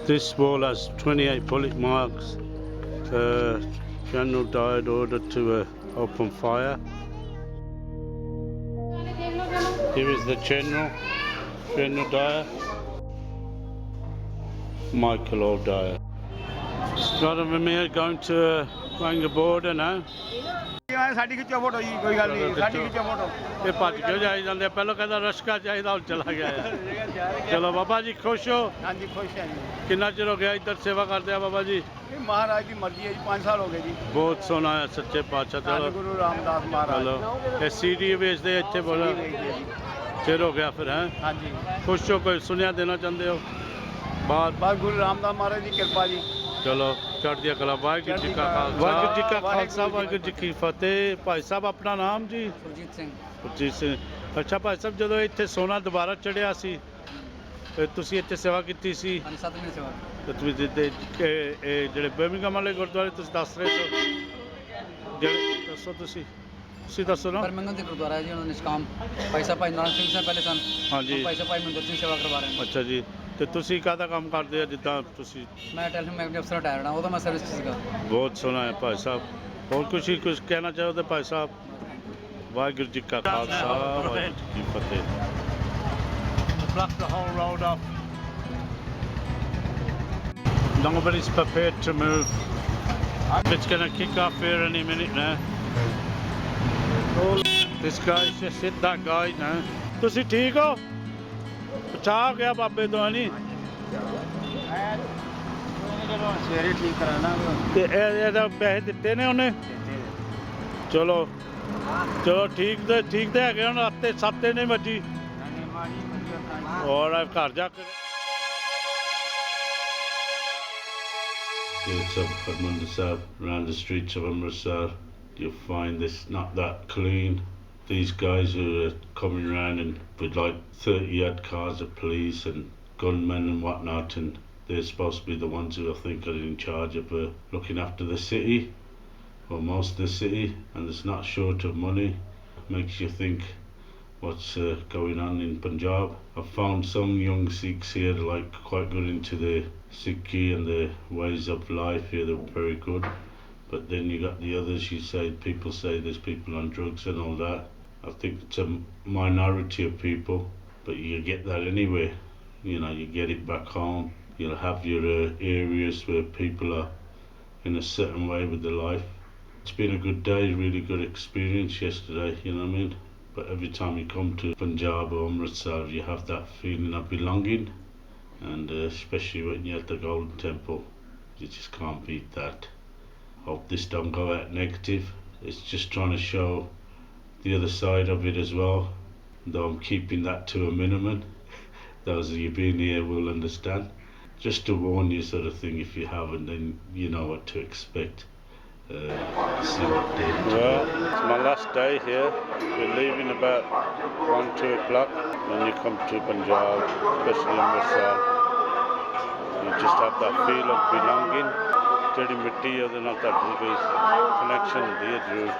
This wall has 28 bullet marks. The general died ordered to open fire. Here is the General Dyer, Michael O'Dyer. Got him here going to Wanga border now. ਸਾਡੀ ਖਿੱਚੋ photo ਜੀ ਕੋਈ ਗੱਲ ਨਹੀਂ ਸਾਡੀ ਖਿੱਚੋ photo ਇਹ ਭੱਜ ਕੇ ਜਾਈ ਜਾਂਦੇ ਪਹਿਲਾਂ ਕਹਿੰਦਾ ਰਸ਼ਕਾ ਚਾਹੀਦਾ ਹੁਣ ਚਲਾ ਗਿਆ ਚਲੋ ਬਾਬਾ ਜੀ ਖੁਸ਼ ਹੋ ਹਾਂਜੀ ਖੁਸ਼ ਹਾਂ ਜੀ ਕਿੰਨਾ ਚਿਰ ਹੋ ਗਿਆ ਇੱਧਰ ਸੇਵਾ ਕਰਦੇ ਆ ਬਾਬਾ ਜੀ ਇਹ ਮਹਾਰਾਜ ਦੀ ਮਰਜ਼ੀ ਹੈ ਜੀ 5 ਸਾਲ ਹੋ ਗਏ ਜੀ ਬਹੁਤ ਸੋਹਣਾ ਹੈ ਸੱਚੇ ਪਾਤਸ਼ਾਹ ਚਲੋ ਗੁਰੂ ਰਾਮਦਾਸ ਮਹਾਰਾਜ ਚਲੋ ਇਹ ਸੀਡੀ ਵੇਚਦੇ ਇੱਥੇ ਬੋਲਾ ਚਿਰ ਹੋ ਗਿਆ ਫਿਰ ਹੈ ਹਾਂਜੀ ਖੁਸ਼ ਹੋ ਕੋਈ ਸੁਨੇਹਾ ਦੇਣਾ ਚਾਹੁੰਦੇ ਹੋ ਬਾਤ ਬਸ ਗੁਰੂ ਰਾਮਦਾਸ ਮਹਾਰਾਜ ਦੀ ਕਿਰਪਾ ਜੀ ਚਲੋ ਚੜ੍ਹਦੀ ਕਲਾ ਵਾਹਿਗੁਰੂ ਜੀ ਕਾ ਖਾਲਸਾ ਵਾਹਿਗੁਰੂ ਜੀ ਕਾ ਖਾਲਸਾ ਵਾਹਿਗੁਰੂ ਜੀ ਕੀ ਫਤਿਹ ਭਾਈ ਸਾਹਿਬ ਆਪਣਾ ਨਾਮ ਜੀ ਸੁਰਜੀਤ ਸਿੰਘ ਅੱਛਾ ਭਾਈ ਸਾਹਿਬ ਜਦੋਂ ਇੱਥੇ ਸੋਨਾ ਦੁਬਾਰਾ ਚੜਿਆ ਸੀ ਤੁਸੀਂ ਇੱਥੇ ਸੇਵਾ ਕੀਤੀ ਸੀ 7 ਮਹੀਨੇ ਸੇਵਾ ਤੇ ਤੁਸੀਂ ਇਹ ਜਿਹੜੇ ਬਰਮਿੰਘਮ ਵਾਲੇ ਗੁਰਦੁਆਰੇ ਤੁਸੀਂ ਦੱਸ ਰਹੇ ਹੋ ਜਿਹੜੇ ਦੱਸੋ ਤੁਸੀਂ ਦੱਸੋ ਨਾ ਬਰਮਿੰਘਮ ਦੇ ਗੁਰਦੁਆਰਾ ਹੈ ਜੀ ਉਹਨਾਂ ਨੇ ਨਿਸ਼ਕਾਮ ਭਾਈ ਸਾਹਿਬ ਭਾਈ ਨਾਨਕ ਸਿੰਘ ਸਾਹਿਬ ਪਹਿਲੇ ਸਨ ਹਾਂਜੀ ਭਾਈ ਸਾਹਿਬ ਭਾਈ ਮਨਜੋਤ ਸਿੰਘ ਸੇਵਾ ਕਰਵਾ ਰਹੇ ਨੇ ਅੱਛਾ ਜੀ ਤੇ ਤੁਸੀਂ ਕਾਹਦਾ ਕੰਮ ਕਰਦੇ ਆ ਜਿੱਦਾਂ ਤੁਸੀਂ ਮੈਂ ਟੈਲੀਫੋਨ ਮੈਗਨੇਟ ਅਫਸਰ ਰਿਟਾਇਰਡ ਹਾਂ ਉਹਦਾ ਮੈਂ ਸਰਵਿਸ ਸੀਗਾ ਬਹੁਤ ਸੋਹਣਾ ਹੈ ਭਾਈ ਸਾਹਿਬ ਹੋਰ ਕੁਝ ਕਹਿਣਾ ਚਾਹੋ ਭਾਈ ਸਾਹਿਬ ਵਾਹਿਗੁਰੂ ਜੀ ਕਾ ਖਾਲਸਾ ਵਾਹਿਗੁਰੂ ਜੀ ਕੀ ਫਤਿਹ block the whole road off. Nobody's prepared to move. It's going to kick off here any minute now. This guy's just hit that guy now. ਤੁਸੀਂ ਠੀਕ ਹੋ ਬਚਾ ਗਿਆ ਬਾਬੇ ਤੋਂ ਨਹੀਂ ਸਵੇਰੇ ਠੀਕ ਕਰਾਣਾ ਤੇ ਇਹਦਾ ਪੈਸੇ ਦਿੱਤੇ ਨੇ ਉਹਨੇ ਚਲੋ ਠੀਕ ਤੇ ਹੈਗੇ ਹੁਣ ਹੱਤੇ 7 ਨਹੀਂ ਵੱਜੀ ਔਰ ਘਰ ਜਾ ਕੇ gates of Harmandir around the streets of Amritsar, you'll find this not that clean. These guys who are coming around and with like 30 odd cars of police and gunmen and whatnot, and they're supposed to be the ones who I think are in charge of looking after the city, or most of the city, and it's not short of money. Makes you think what's going on in Punjab. I've found some young Sikhs here like quite good into the Sikhi and the ways of life here, they're very good. But then you got the others, people say there's people on drugs and all that. I think it's a minority of people, but you get that anyway. You know, you get it back home. You'll have your areas where people are in a certain way with their life. It's been a good day, really good experience yesterday, you know what I mean? But every time you come to Punjab or Amritsar, you have that feeling of belonging, and especially when you're at the Golden Temple, you just can't beat that. Hope this don't go out negative. It's just trying to show the other side of it as well, though I'm keeping that to a minimum. Those of you been here will understand. Just to warn you, sort of thing. If you haven't, then you know what to expect. See what day. Well, it's my last day here. We're leaving about 1-2 o'clock. When you come to Punjab, especially Amritsar, you just have that feel of belonging. ਜਿਹੜੀ ਮਿੱਟੀ ਉਹਦੇ ਨਾਲ ਤੁਹਾਡੀ ਕੋਈ connection ਹੁੰਦੀ ਹੈ ਜ਼ਰੂਰ.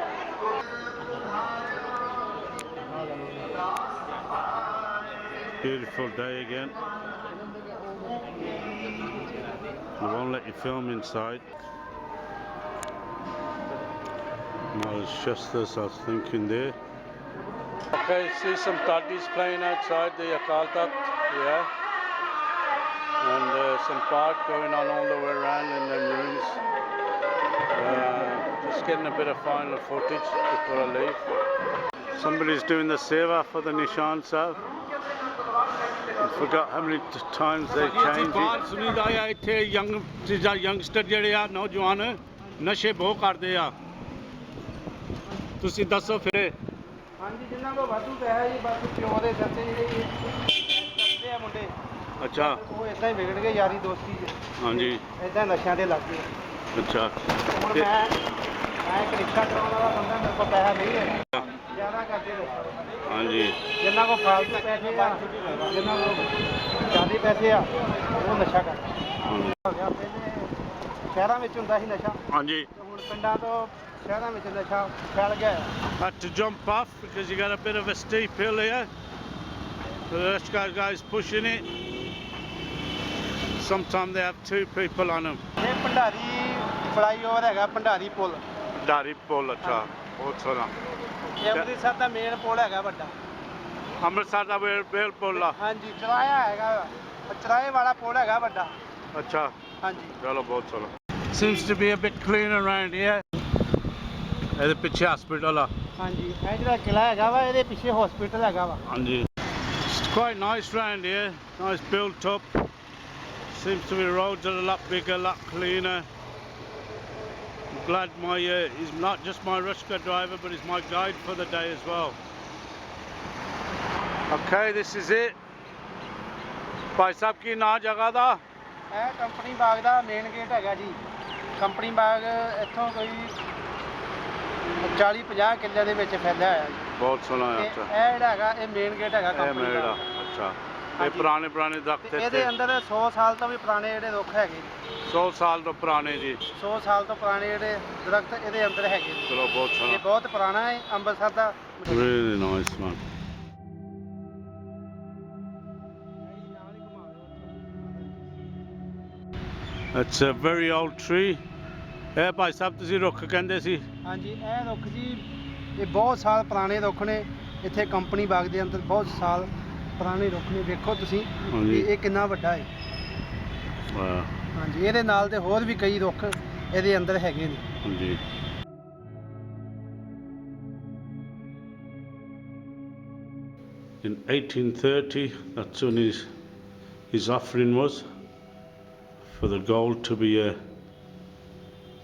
Beautiful day again. They won't let you film inside. No, it's just as I was thinking there. Okay, see some taddies playing outside the Akal Takht, yeah. And some park going on all the way around in the rooms. Just getting a bit of final footage before I leave. Somebody's doing the seva for the Nishan Sahib. I forgot how many times they changed it. ਸੁਣੀਦਾ ਆ ਇੱਥੇ youngster ਜਿਹੜੇ ਆ ਨੌਜਵਾਨ ਨਸ਼ੇ ਬਹੁਤ ਕਰਦੇ ਆ ਤੁਸੀਂ ਦੱਸੋ ਫਿਰ ਹਾਂਜੀ ਜਿੰਨਾਂ ਕੋਲ ਵਾਧੂ ਪੈਸਾ ਜੀ ਬਸ ਪਿਓ ਦੇ ਸਿਰ ਤੇ ਜਿਹੜੇ ਕਰਦੇ ਆ ਮੁੰਡੇ ਅੱਛਾ ਉਹ ਇਦਾਂ ਹੀ ਵਿਗੜ ਗਏ ਯਾਰੀ ਦੋਸਤੀ 'ਚ ਹਾਂਜੀ ਇਦਾਂ ਨਸ਼ਿਆਂ ਦੇ ਲੱਗ ਗਏ ਅੱਛਾ ਹੁਣ ਮੈਂ ਇੱਕ ਰਿਕਸ਼ਾ ਚਲਾਉਣ ਵਾਲਾ ਬੰਦਾ ਮੇਰੇ ਕੋਲ ਪੈਸਾ ਨਹੀਂ ਹੈ ਜ਼ਿਆਦਾ ਕਰਦੇ ਨੇ ਹਾਂਜੀ ਜਿੰਨਾਂ ਕੋਲ ਫਾਲਤੂ ਪੈਸੇ ਆ ਜਿੰਨਾਂ ਕੋਲ ਜ਼ਿਆਦਾ ਪੈਸੇ ਆ ਉਹ ਨਸ਼ਾ ਕਰਦੇ ਹੋ ਗਿਆ ਪਹਿਲੇ ਸ਼ਹਿਰਾਂ ਵਿੱਚ ਹੁੰਦਾ ਸੀ ਨਸ਼ਾ ਹਾਂਜੀ ਹੁਣ ਪਿੰਡਾਂ ਤੋਂ ਸ਼ਹਿਰਾਂ ਵਿੱਚ ਨਸ਼ਾ ਫੈਲ ਗਿਆ ਹੈ Had to jump off because you got a bit of a steep hill here. The rest guy's pushing it. Sometimes they have 2 people on them. ਇਹ ਭੰਡਾਰੀ ਫਲਾਈਓਵਰ ਹੈਗਾ ਭੰਡਾਰੀ ਪੁਲ Dari pull ਅੱਛਾ ਬਹੁਤ ਸੋਹਣਾ ਇਹ ਅੰਮ੍ਰਿਤਸਰ ਦਾ ਮੇਨ ਪੁਲ ਹੈਗਾ ਵੱਡਾ ਅੰਮ੍ਰਿਤਸਰ ਦਾ ਬੇਲ ਪੁੱਲ ਆ ਹਾਂਜੀ ਚਰਾਇਆ ਹੈਗਾ ਚਰਾਏ ਵਾਲਾ ਪੁਲ ਹੈਗਾ ਵੱਡਾ ਅੱਛਾ ਹਾਂਜੀ ਚਲੋ ਬਹੁਤ ਸੋਹਣਾ Seems to be a bit clean around here. ਇਹਦੇ ਪਿੱਛੇ ਹਸਪੀਟਲ ਆ ਹਾਂਜੀ ਇਹ ਜਿਹੜਾ ਕਿਲਾ ਹੈਗਾ ਵਾ ਇਹਦੇ ਪਿੱਛੇ ਹਸਪੀਟਲ ਹੈਗਾ ਵਾ ਹਾਂਜੀ It's quite nice round here, nice built up. Seems to be the roads are a lot bigger, a lot cleaner. I'm glad he's not just my Rushka driver, but he's my guide for the day as well. Okay, this is it. Bhai Sahib ਕੀ ਨਾਂ ਜਗ੍ਹਾ ਦਾ ਇਹ company ਬਾਗ ਦਾ main gate ਹੈਗਾ ਜੀ company ਬਾਗ ਇੱਥੋਂ ਕੋਈ 40-50 ਕਿੱਲੇ ਦੇ ਵਿੱਚ ਫੈਲਿਆ ਹੋਇਆ ਜੀ ਬਹੁਤ ਸੋਹਣਾ ਹੈ ਇਹ ਅੱਛਾ ਜਿਹੜਾ ਹੈਗਾ ਇਹ ਮੇਨ ਗੇਟ ਹੈਗਾ ਇਹ ਕੰਪਨੀ ਮੇਰਾ ਦਾ ਅੱਛਾ ਇਹ ਹਾਂਜੀ। ਪੁਰਾਣੇ ਦਰਖਤ ਤੇ ਇੱਥੇ ਇਹਦੇ ਅੰਦਰ 100 ਸਾਲ ਤੋਂ ਵੀ ਪੁਰਾਣੇ ਜਿਹੜੇ ਰੁੱਖ ਹੈਗੇ 100 ਸਾਲ ਤੋਂ ਪੁਰਾਣੇ ਜੀ 100 ਸਾਲ ਤੋਂ ਪੁਰਾਣੇ ਜਿਹੜੇ ਦਰਖਤ ਇਹਦੇ ਅੰਦਰ ਹੈਗੇ ਨੇ ਚਲੋ ਬਹੁਤ ਇਹ ਸੋਹਣਾ ਬਹੁਤ ਪੁਰਾਣਾ ਹੈ ਅੰਮ੍ਰਿਤਸਰ ਦਾ Really nice man. It's a very old tree. ਇਹ ਭਾਈ ਸਾਹਿਬ ਤੁਸੀਂ ਰੁੱਖ ਕਹਿੰਦੇ ਸੀ ਹਾਂਜੀ ਇਹ ਰੁੱਖ ਜੀ ਇਹ ਬਹੁਤ ਸਾਲ ਪੁਰਾਣੇ ਰੁੱਖ ਨੇ ਇੱਥੇ ਕੰਪਨੀ ਬਾਗ ਦੇ ਅੰਦਰ ਬਹੁਤ ਸਾਲ ਪੁਰਾਣੇ ਰੁੱਖ ਨੇ ਵੇਖੋ ਤੁਸੀਂ ਹਾਂਜੀ। ਕਿ ਇਹ ਕਿੰਨਾ ਵੱਡਾ ਹੈ ਵਾਹ ਹਾਂਜੀ ਇਹਦੇ ਨਾਲ ਦੇ ਹੋਰ ਵੀ ਕਈ ਰੁੱਖ ਇਹਦੇ ਅੰਦਰ ਹੈਗੇ ਨੇ ਹਾਂਜੀ In 1830, that's when his offering was for the gold to be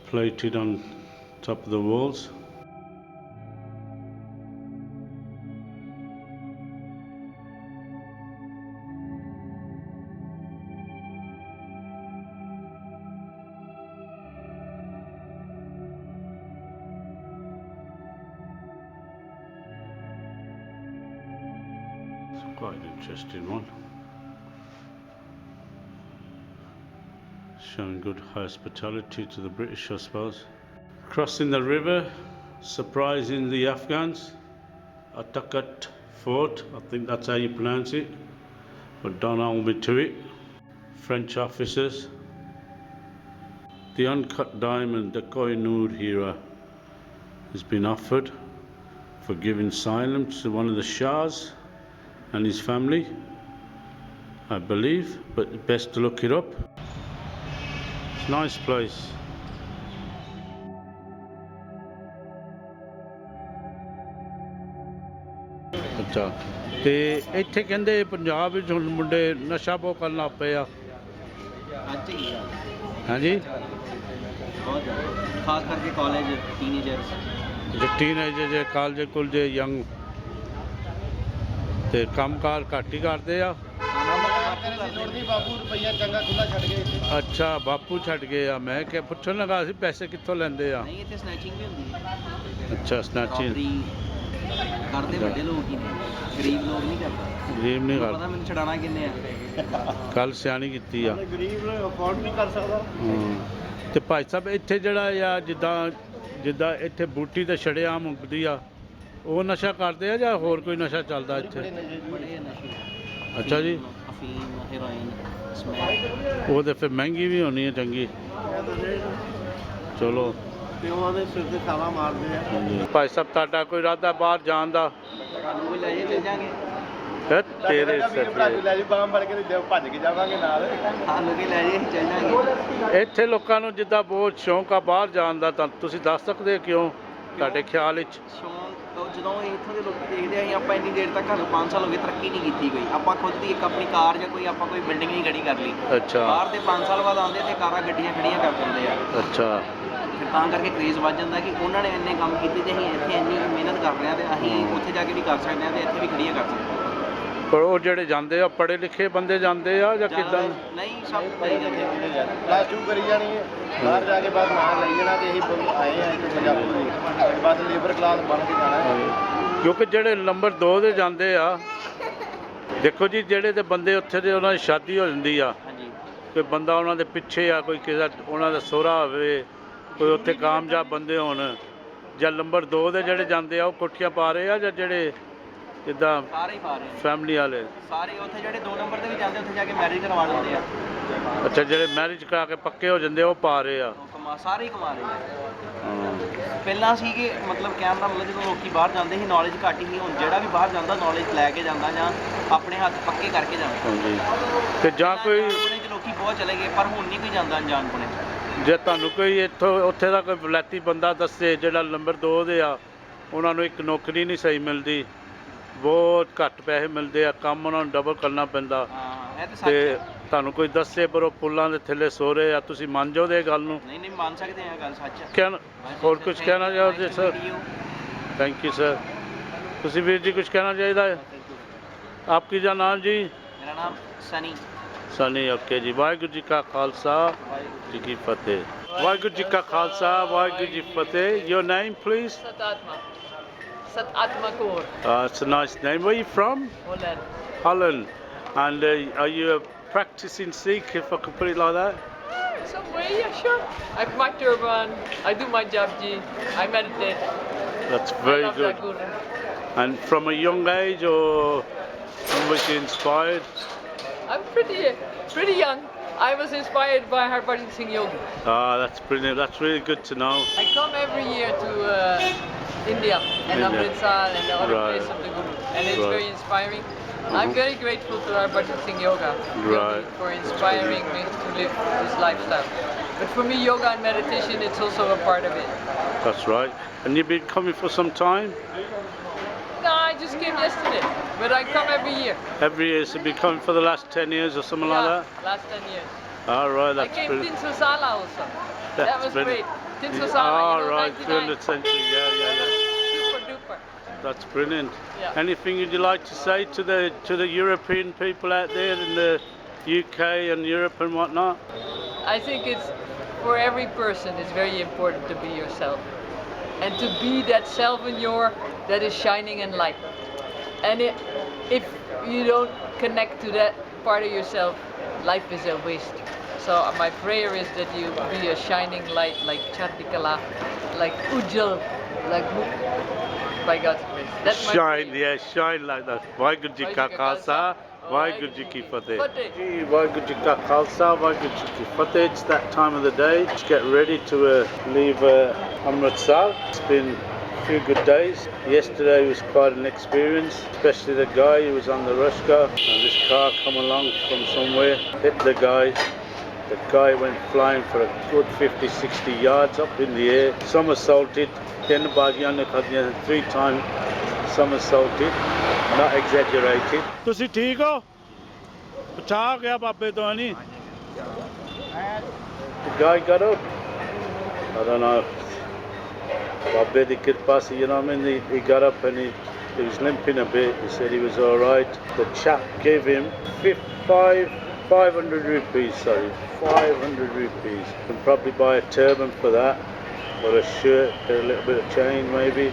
plated on top of the walls. Quite an interesting one. Showing good hospitality to the British, I suppose. Crossing the river, surprising the Afghans. Atakat Fort, I think that's how you pronounce it, but don't hold me to it. French officers. The uncut diamond, the Koh-i-Noor hero, has been offered for giving silence to one of the Shahs and his family, I believe, but best to look it up. It's a nice place. ਅੱਛਾ ਤੇ ਇੱਥੇ ਕਹਿੰਦੇ ਪੰਜਾਬ ਵਿੱਚ ਹੁਣ ਮੁੰਡੇ ਨਸ਼ਾ ਬਹੁਤ ਕਰਨ ਲੱਗ ਪਏ ਆ ਹਾਂਜੀ बहुत ज़्यादा खास करके कॉलेज टीनेजर्स ਜੋ ਟੀਨੇਜਰ ਜੇ ਕਾਲਜ ਕੁਲਜ ਯੰਗ ਤੇ ਕੰਮਕਾਰ ਘੱਟ ਹੀ ਕਰਦੇ ਆ ਬਾਪੂ ਰੁਪਈਆ ਚੰਗਾ ਖੁੱਲਾ ਛੱਡ ਗਏ ਇੱਥੇ ਅੱਛਾ ਬਾਪੂ ਛੱਡ ਗਏ ਆ ਮੈਂ ਕਿਹਾ ਪੁੱਛਣ ਲੱਗਾ ਸੀ ਪੈਸੇ ਕਿੱਥੋਂ ਲੈਂਦੇ ਆ ਨਹੀਂ ਇੱਥੇ ਸਨੈਚਿੰਗ ਵੀ ਹੁੰਦੀ ਹੈ ਅੱਛਾ ਸਨੈਚਿੰਗ ਕਰਦੇ ਵੱਡੇ ਲੋਕ ਹੀ ਨੇ ਗਰੀਬ ਲੋਕ ਨਹੀਂ ਕਰਦੇ ਗਰੀਬ ਨਹੀਂ ਪਤਾ ਕਰ ਮੈਨੂੰ ਛਡਾਣਾ ਕਿੰਨੇ ਆ ਕੱਲ ਸਿਆਣੀ ਕੀਤੀ ਆ ਗਰੀਬ ਅਫੋਰਡ ਨਹੀਂ ਕਰ ਸਕਦਾ ਤੇ ਭਾਈ ਸਾਹਿਬ ਇੱਥੇ ਜਿਹੜਾ ਆ ਜਿੱਦਾਂ ਇੱਥੇ ਬੂਟੀ ਤੇ ਛੜਿਆਮ ਉੱਗਦੀ ਆ ਉਹ ਨਸ਼ਾ ਕਰਦੇ ਆ ਜਾਂ ਹੋਰ ਕੋਈ ਨਸ਼ਾ ਚੱਲਦਾ ਇੱਥੇ ਬੜੇ ਨਸ਼ੇ ਅੱਛਾ ਜੀ ਅਫੀਮ ਹੈਰੋਇਨ ਸਮੈਕ ਉਹ ਤੇ ਫਿਰ ਮਹਿੰਗੀ ਵੀ ਹੋਣੀ ਹੈ ਚੰਗੀ ਚਲੋ ਤੇ ਉਹਨਾਂ ਦੇ ਸਿਰ ਤੇ ਤਾਲਾ ਮਾਰਦੇ ਆ ਭਾਈ ਸਾਹਿਬ ਤੁਹਾਡਾ ਕੋਈ ਇਰਾਦਾ ਬਾਹਰ ਜਾਣ ਦਾ ਸਾਨੂੰ ਕੋਈ ਲੈ ਜੇ ਚੱਲ ਜਾਾਂਗੇ ਫਿਰ ਤੇਰੇ ਸਿਰ ਤੇ ਲੈ ਜੀ ਬਾਹਮ ਫੜ ਕੇ ਤੇ ਭੱਜ ਕੇ ਜਾਵਾਂਗੇ ਨਾਲ ਸਾਨੂੰ ਕੀ ਲੈ ਜੇ ਅਸੀਂ ਚੱਲ ਜਾਾਂਗੇ ਇੱਥੇ ਲੋਕਾਂ ਨੂੰ ਜਿੱਦਾਂ ਬਹੁਤ ਸ਼ੌਂਕ ਆ ਬਾਹਰ ਜਾਣ ਦਾ ਤਾਂ ਤੁਸੀਂ ਦੱਸ ਸਕਦੇ ਹੋ ਕਿਉਂ ਤੁਹਾਡੇ ਖਿਆਲ ਵਿੱਚ ਸ਼ੌਂਕ ਉਹ ਜਦੋਂ ਇੱਥੋਂ ਦੇ ਲੋਕੀ ਦੇਖਦੇ ਆਂ ਆਪਾਂ ਇੰਨੀ ਦੇਰ ਤੱਕ ਸਾਨੂੰ 5 ਸਾਲ ਹੋ ਗਏ ਤਰੱਕੀ ਨਹੀਂ ਕੀਤੀ ਕੋਈ ਆਪਾਂ ਖੁਦ ਦੀ ਇੱਕ ਆਪਣੀ ਕਾਰ ਜਾਂ ਕੋਈ ਆਪਾਂ ਕੋਈ ਬਿਲਡਿੰਗ ਨਹੀਂ ਖੜੀ ਕਰ ਲਈ ਅੱਛਾ ਬਾਹਰ ਦੇ 5 ਸਾਲ ਬਾਅਦ ਆਉਂਦੇ ਤੇ ਕਾਰਾਂ ਗੱਡੀਆਂ ਖੜੀਆਂ ਕਰ ਦਿੰਦੇ ਆ ਅੱਛਾ ਫਿਰ ਤਾਂ ਕਰਕੇ ਕ੍ਰੇਜ਼ ਵੱਧ ਜਾਂਦਾ ਕਿ ਉਹਨਾਂ ਨੇ ਇੰਨੇ ਕੰਮ ਕੀਤੇ ਤੇ ਅਸੀਂ ਇੱਥੇ ਇੰਨੀ ਮਿਹਨਤ ਕਰ ਰਹੇ ਹਾਂ ਤੇ ਅਸੀਂ ਉੱਥੇ ਜਾ ਕੇ ਵੀ ਕਰ ਸਕਦੇ ਹਾਂ ਤੇ ਇੱਥੇ ਵੀ ਖੜੀਆਂ ਕਰ ਸਕਦੇ ਹਾਂ ਪਰ ਉਹ ਜਿਹੜੇ ਜਾਂਦੇ ਆ ਪੜ੍ਹੇ ਲਿਖੇ ਬੰਦੇ ਜਾਂਦੇ ਆ ਜਾਂ ਕਿੱਦਾਂ ਨਹੀਂ ਸਭ ਨਹੀਂ ਜਾਂਦੇ ਪਲੱਸ 2 ਕਰੀ ਜਾਣੀ ਹੈ ਬਾਹਰ ਜਾ ਕੇ ਬਸ ਨਾਲ ਲਈ ਜਾਣਾ ਤੇ ਅਸੀਂ ਆਏ ਆ ਇੱਥੇ ਪੰਜਾਬੀ ਦੇ ਬਸ ਲੇਬਰ ਕਲਾਸ ਬਣ ਕੇ ਜਾਣਾ ਹੈ ਕਿਉਂਕਿ ਜਿਹੜੇ ਨੰਬਰ 2 ਦੇ ਜਾਂਦੇ ਆ ਦੇਖੋ ਜੀ ਜਿਹੜੇ ਤੇ ਬੰਦੇ ਉੱਥੇ ਦੇ ਉਹਨਾਂ ਦੀ ਸ਼ਾਦੀ ਹੋ ਜਾਂਦੀ ਆ ਹਾਂਜੀ ਕੋਈ ਬੰਦਾ ਉਹਨਾਂ ਦੇ ਪਿੱਛੇ ਆ ਕੋਈ ਕਿਸੇ ਉਹਨਾਂ ਦਾ ਸਹੁਰਾ ਹੋਵੇ ਕੋਈ ਉੱਥੇ ਕਾਮਯਾਬ ਬੰਦੇ ਹੋਣ ਜਾਂ ਨੰਬਰ 2 ਦੇ ਜਿਹੜੇ ਜਾਂਦੇ ਆ ਉਹ ਕੋਠੀਆਂ ਪਾ ਰਹੇ ਆ ਜਾਂ ਜਿਹੜੇ ਜਿੱਦਾਂ ਸਾਰੇ ਹੀ ਪਾ ਰਹੇ ਫੈਮਿਲੀ ਵਾਲੇ ਸਾਰੇ ਉੱਥੇ ਜਿਹੜੇ 2 ਨੰਬਰ ਤੇ ਵੀ ਜਾਂਦੇ ਉੱਥੇ ਜਾ ਕੇ ਮੈਰਿਜ ਕਰਵਾ ਲੈਂਦੇ ਆ ਅੱਛਾ ਜਿਹੜੇ ਮੈਰਿਜ ਕਰਾ ਕੇ ਪੱਕੇ ਹੋ ਜਾਂਦੇ ਉਹ ਪਾ ਰਹੇ ਆ ਉਹ ਸਾਰੇ ਹੀ ਕਮਾ ਰਹੇ ਆ ਹਾਂ। ਪਹਿਲਾਂ ਸੀ ਕਿ ਮਤਲਬ ਕਹਿਣ ਦਾ ਮਤਲਬ ਜਦੋਂ ਲੋਕੀ ਬਾਹਰ ਜਾਂਦੇ ਸੀ ਨੌਲੇਜ ਘੱਟ ਹੀ ਸੀ ਹੁਣ ਜਿਹੜਾ ਵੀ ਬਾਹਰ ਜਾਂਦਾ ਨੌਲੇਜ ਲੈ ਕੇ ਜਾਂਦਾ ਜਾਂ ਆਪਣੇ ਹੱਥ ਪੱਕੇ ਕਰਕੇ ਜਾਂਦਾ ਹਾਂਜੀ ਤੇ ਜਾਂ ਕੋਈ ਅਣਜਾਣ ਚ ਲੋਕੀ ਬਹੁਤ ਚਲੇ ਗਏ ਪਰ ਹੁਣ ਨਹੀਂ ਕੋਈ ਜਾਂਦਾ ਅਣਜਾਣਪੁਣੇ ਜੇ ਤੁਹਾਨੂੰ ਕੋਈ ਇੱਥੋਂ ਉੱਥੇ ਦਾ ਕੋਈ ਵਲੈਤੀ ਬੰਦਾ ਦੱਸੇ ਜਿਹੜਾ ਨੰਬਰ 2 ਦੇ ਆ ਉਹਨਾਂ ਨੂੰ ਇੱਕ ਨੌਕਰੀ ਨਹੀਂ ਸਹੀ ਮਿਲਦੀ ਬਹੁਤ ਘੱਟ ਪੈਸੇ ਮਿਲਦੇ ਆ ਕੰਮ ਉਹਨਾਂ ਨੂੰ ਡਬਲ ਕਰਨਾ ਪੈਂਦਾ ਹਾਂ ਇਹ ਤਾਂ ਸੱਚ ਤੇ ਹੈ ਤੁਹਾਨੂੰ ਕੋਈ ਦੱਸੇ ਪਰ ਉਹ ਪੁੱਲਾਂ ਦੇ ਥੱਲੇ ਸੋ ਰਹੇ ਆ ਤੁਸੀਂ ਮੰਨ ਜਾਓਗੇ ਇਹ ਗੱਲ ਨੂੰ ਨਹੀਂ ਨਹੀਂ ਮੰਨ ਸਕਦੇ ਆ ਗੱਲ ਸੱਚ ਹੈ ਕਹਿਣਾ ਹੋਰ ਕੁਝ ਕਹਿਣਾ ਚਾਹੋਗੇ ਸਰ ਥੈਂਕ ਯੂ ਸਰ ਤੁਸੀਂ ਵੀਰ ਜੀ ਕੁਝ ਕਹਿਣਾ ਚਾਹੀਦਾ ਹੈ ਆਪਕੀ ਦਾ ਨਾਮ ਜੀ ਮੇਰਾ ਨਾਮ ਸਨੀ ਸਨੀ ਓਕੇ ਜੀ ਵਾਹਿਗੁਰੂ ਜੀ ਕਾ ਖਾਲਸਾ ਜੀ ਕੀ ਫਤਿਹ ਵਾਹਿਗੁਰੂ ਜੀ ਕਾ ਖਾਲਸਾ ਵਾਹਿਗੁਰੂ ਜੀ ਫਤਿਹ your name please Satatma Kaur, it's a nice name. Where are you from? Holland. Holland. And are you a practicing Sikh, if I could put it like that? Some way, yeah, sure. I put my turban, I do my japji, I meditate. That's I very love good. that guru. And from a young age, or from which you inspired? I'm pretty young. I was inspired by Harbhajan Singh Yogi. Ah, that's brilliant. That's really good to know. I come every year to India and India. Amritsar and the other Right. place of the Guru, and it's Right. very inspiring. I'm very grateful to Harbhajan Singh Yogi Right. for inspiring me to live this lifestyle. But for me, yoga and meditation, it's also a part of it. That's right. And you've been coming for some time? No, I just came yesterday, but I come every year. Every year, so you've been coming for the last 10 years or something like that? Last 10 years. All right, I that's came brilliant. Tinsasala also. That That's was brilliant. great. Tinsasala, All you know, right, 99. 300th century, yeah. Super duper. That's brilliant. Yeah. Anything would you like to say to the European people out there in the UK and Europe and whatnot? I think it's for every person. It's very important to be yourself, and to be that self in your that is shining and light. And if you don't connect to that part of yourself, life is a waste. So my prayer is that you be a shining light, like Chardikala, like Ujjal, like by God's grace. That's my Shine, prayer. yeah, shine like that. Waheguru Ji Ka Khalsa, Waheguru Ji Ki Fateh. Waheguru Ji Ka Khalsa, Waheguru Ji Ki Fateh. It's that time of the day. Just get ready to leave Amritsar. It's been a few good days. Yesterday was quite an experience, especially the guy who was on the rush car, and this car come along from somewhere, hit the guy. The guy went flying for a good 50-60 yards up in the air, somersaulted, 10 bagiyan khadiyan, 3 times somersaulted, not exaggerated. Tusi theek ho? Bacha gaya babbe to nahi? The guy got up. I don't know. Babbe di kirpa se, you know what I mean? He got up and he was limping a bit. He said he was all right. The chap gave him 500 rupees, sorry, 500 rupees. You can probably buy a turban for that, or a shirt, a little bit of change maybe.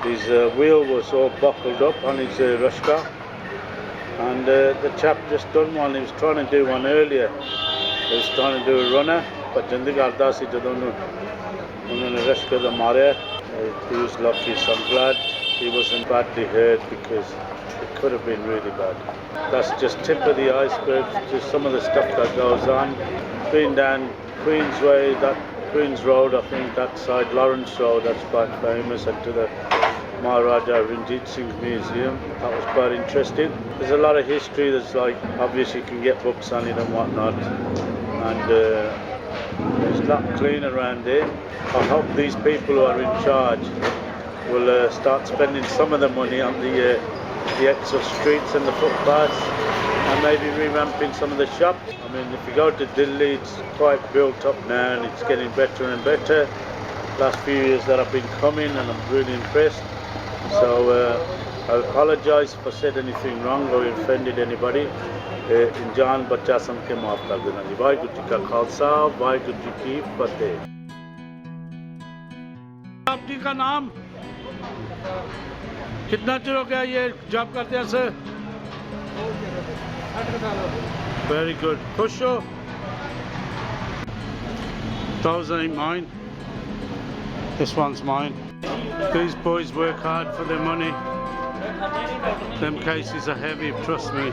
His wheel was all buckled up on his rush car, and the chap just done one. He was trying to do one earlier. He was trying to do a runner, but jandi karda si jadon unhone rush car da marya. He was lucky, so I'm glad he wasn't badly hurt, because it could have been really bad. That's just tip of the iceberg, just some of the stuff that goes on. Been down Queensway, that Queens Road, I think that side, Lawrence Road, that's quite famous, and to the Maharaja Ranjit Singh Museum. That was quite interesting. There's a lot of history. There's like, obviously you can get books on it and whatnot, and there's a lot clean around there. I hope these people who are in charge will start spending some of the money on the extra streets and the footpaths, and maybe revamping some of the shops. I mean, if you go to Delhi, it's quite built up now and it's getting better and better. Last few years that I've been coming, and I'm really impressed. So I apologise if I said anything wrong or offended anybody. In Jaan Bacha Sam ke maaf kar dena ji. Waheguru Ji Ka Khalsa, Waheguru Ji Ki Fateh. आपकी का नाम कितना चिर हो गया ये job करते हैं सर? Very good. खुश हो? Those ain't mine. This one's mine. These boys work hard for their money. Them cases are heavy, trust me.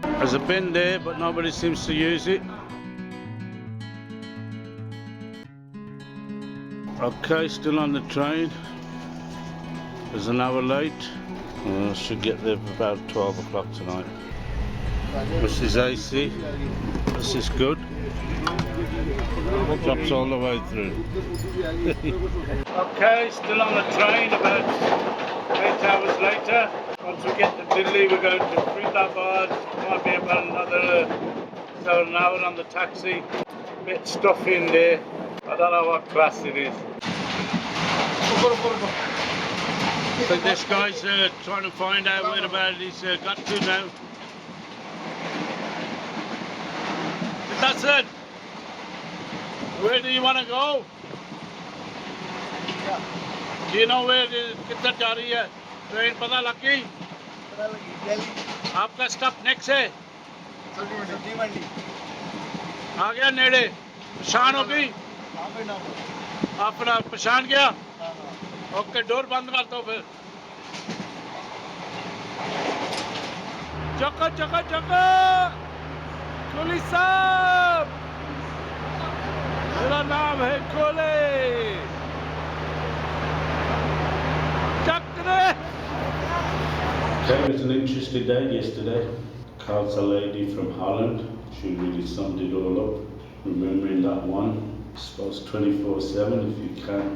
There's a bin there, but nobody seems to use it. Okay, still on the train. There's an hour late. Should get there for about 12 o'clock tonight. This is AC. This is good. Drops all the way through. Okay, still on the train, about 8 hours later. Once we get to Delhi, we're going to Faridabad. Might be about an hour on the taxi. Bit stuffy in there. I don't know what class it is. So this guy's trying to find out where about he's got to now. That's it. Where do you want to go? Do you know where किधर जा रही है train? पता लग गई? आपका stop next है? सब्जी मंडी। आ गया नेड़े? पहचान हो गई? अपना पहचान गया? ओके, डोर बंद कर दो फिर। चको चको चको पुलिस साहब, मेरा नाम है कोले। Okay, it was an interesting day yesterday. Carl's a lady from Holland. She really summed it all up. Remembering that one, I suppose 24/7 if you can.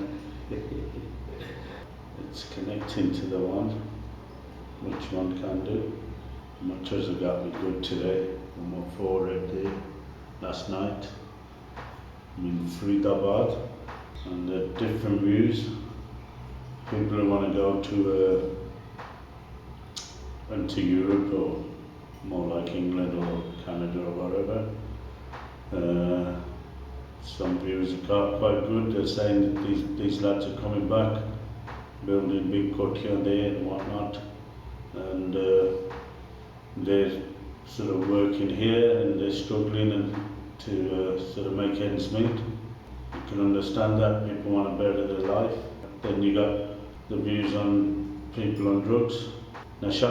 It's connecting to the one, which one can do. My treasure got me good today. On my forehead there last night. I'm in Faridabad, and there are different views. People who want to go to into Europe or more like England or Canada or whatever. Some views are quite good. They're saying that these lads are coming back building big kotiyan there and whatnot, and they're sort of working here and they're struggling and to sort of make ends meet. You can understand that people want to better their life. Then you got the views on people on drugs. Nasha.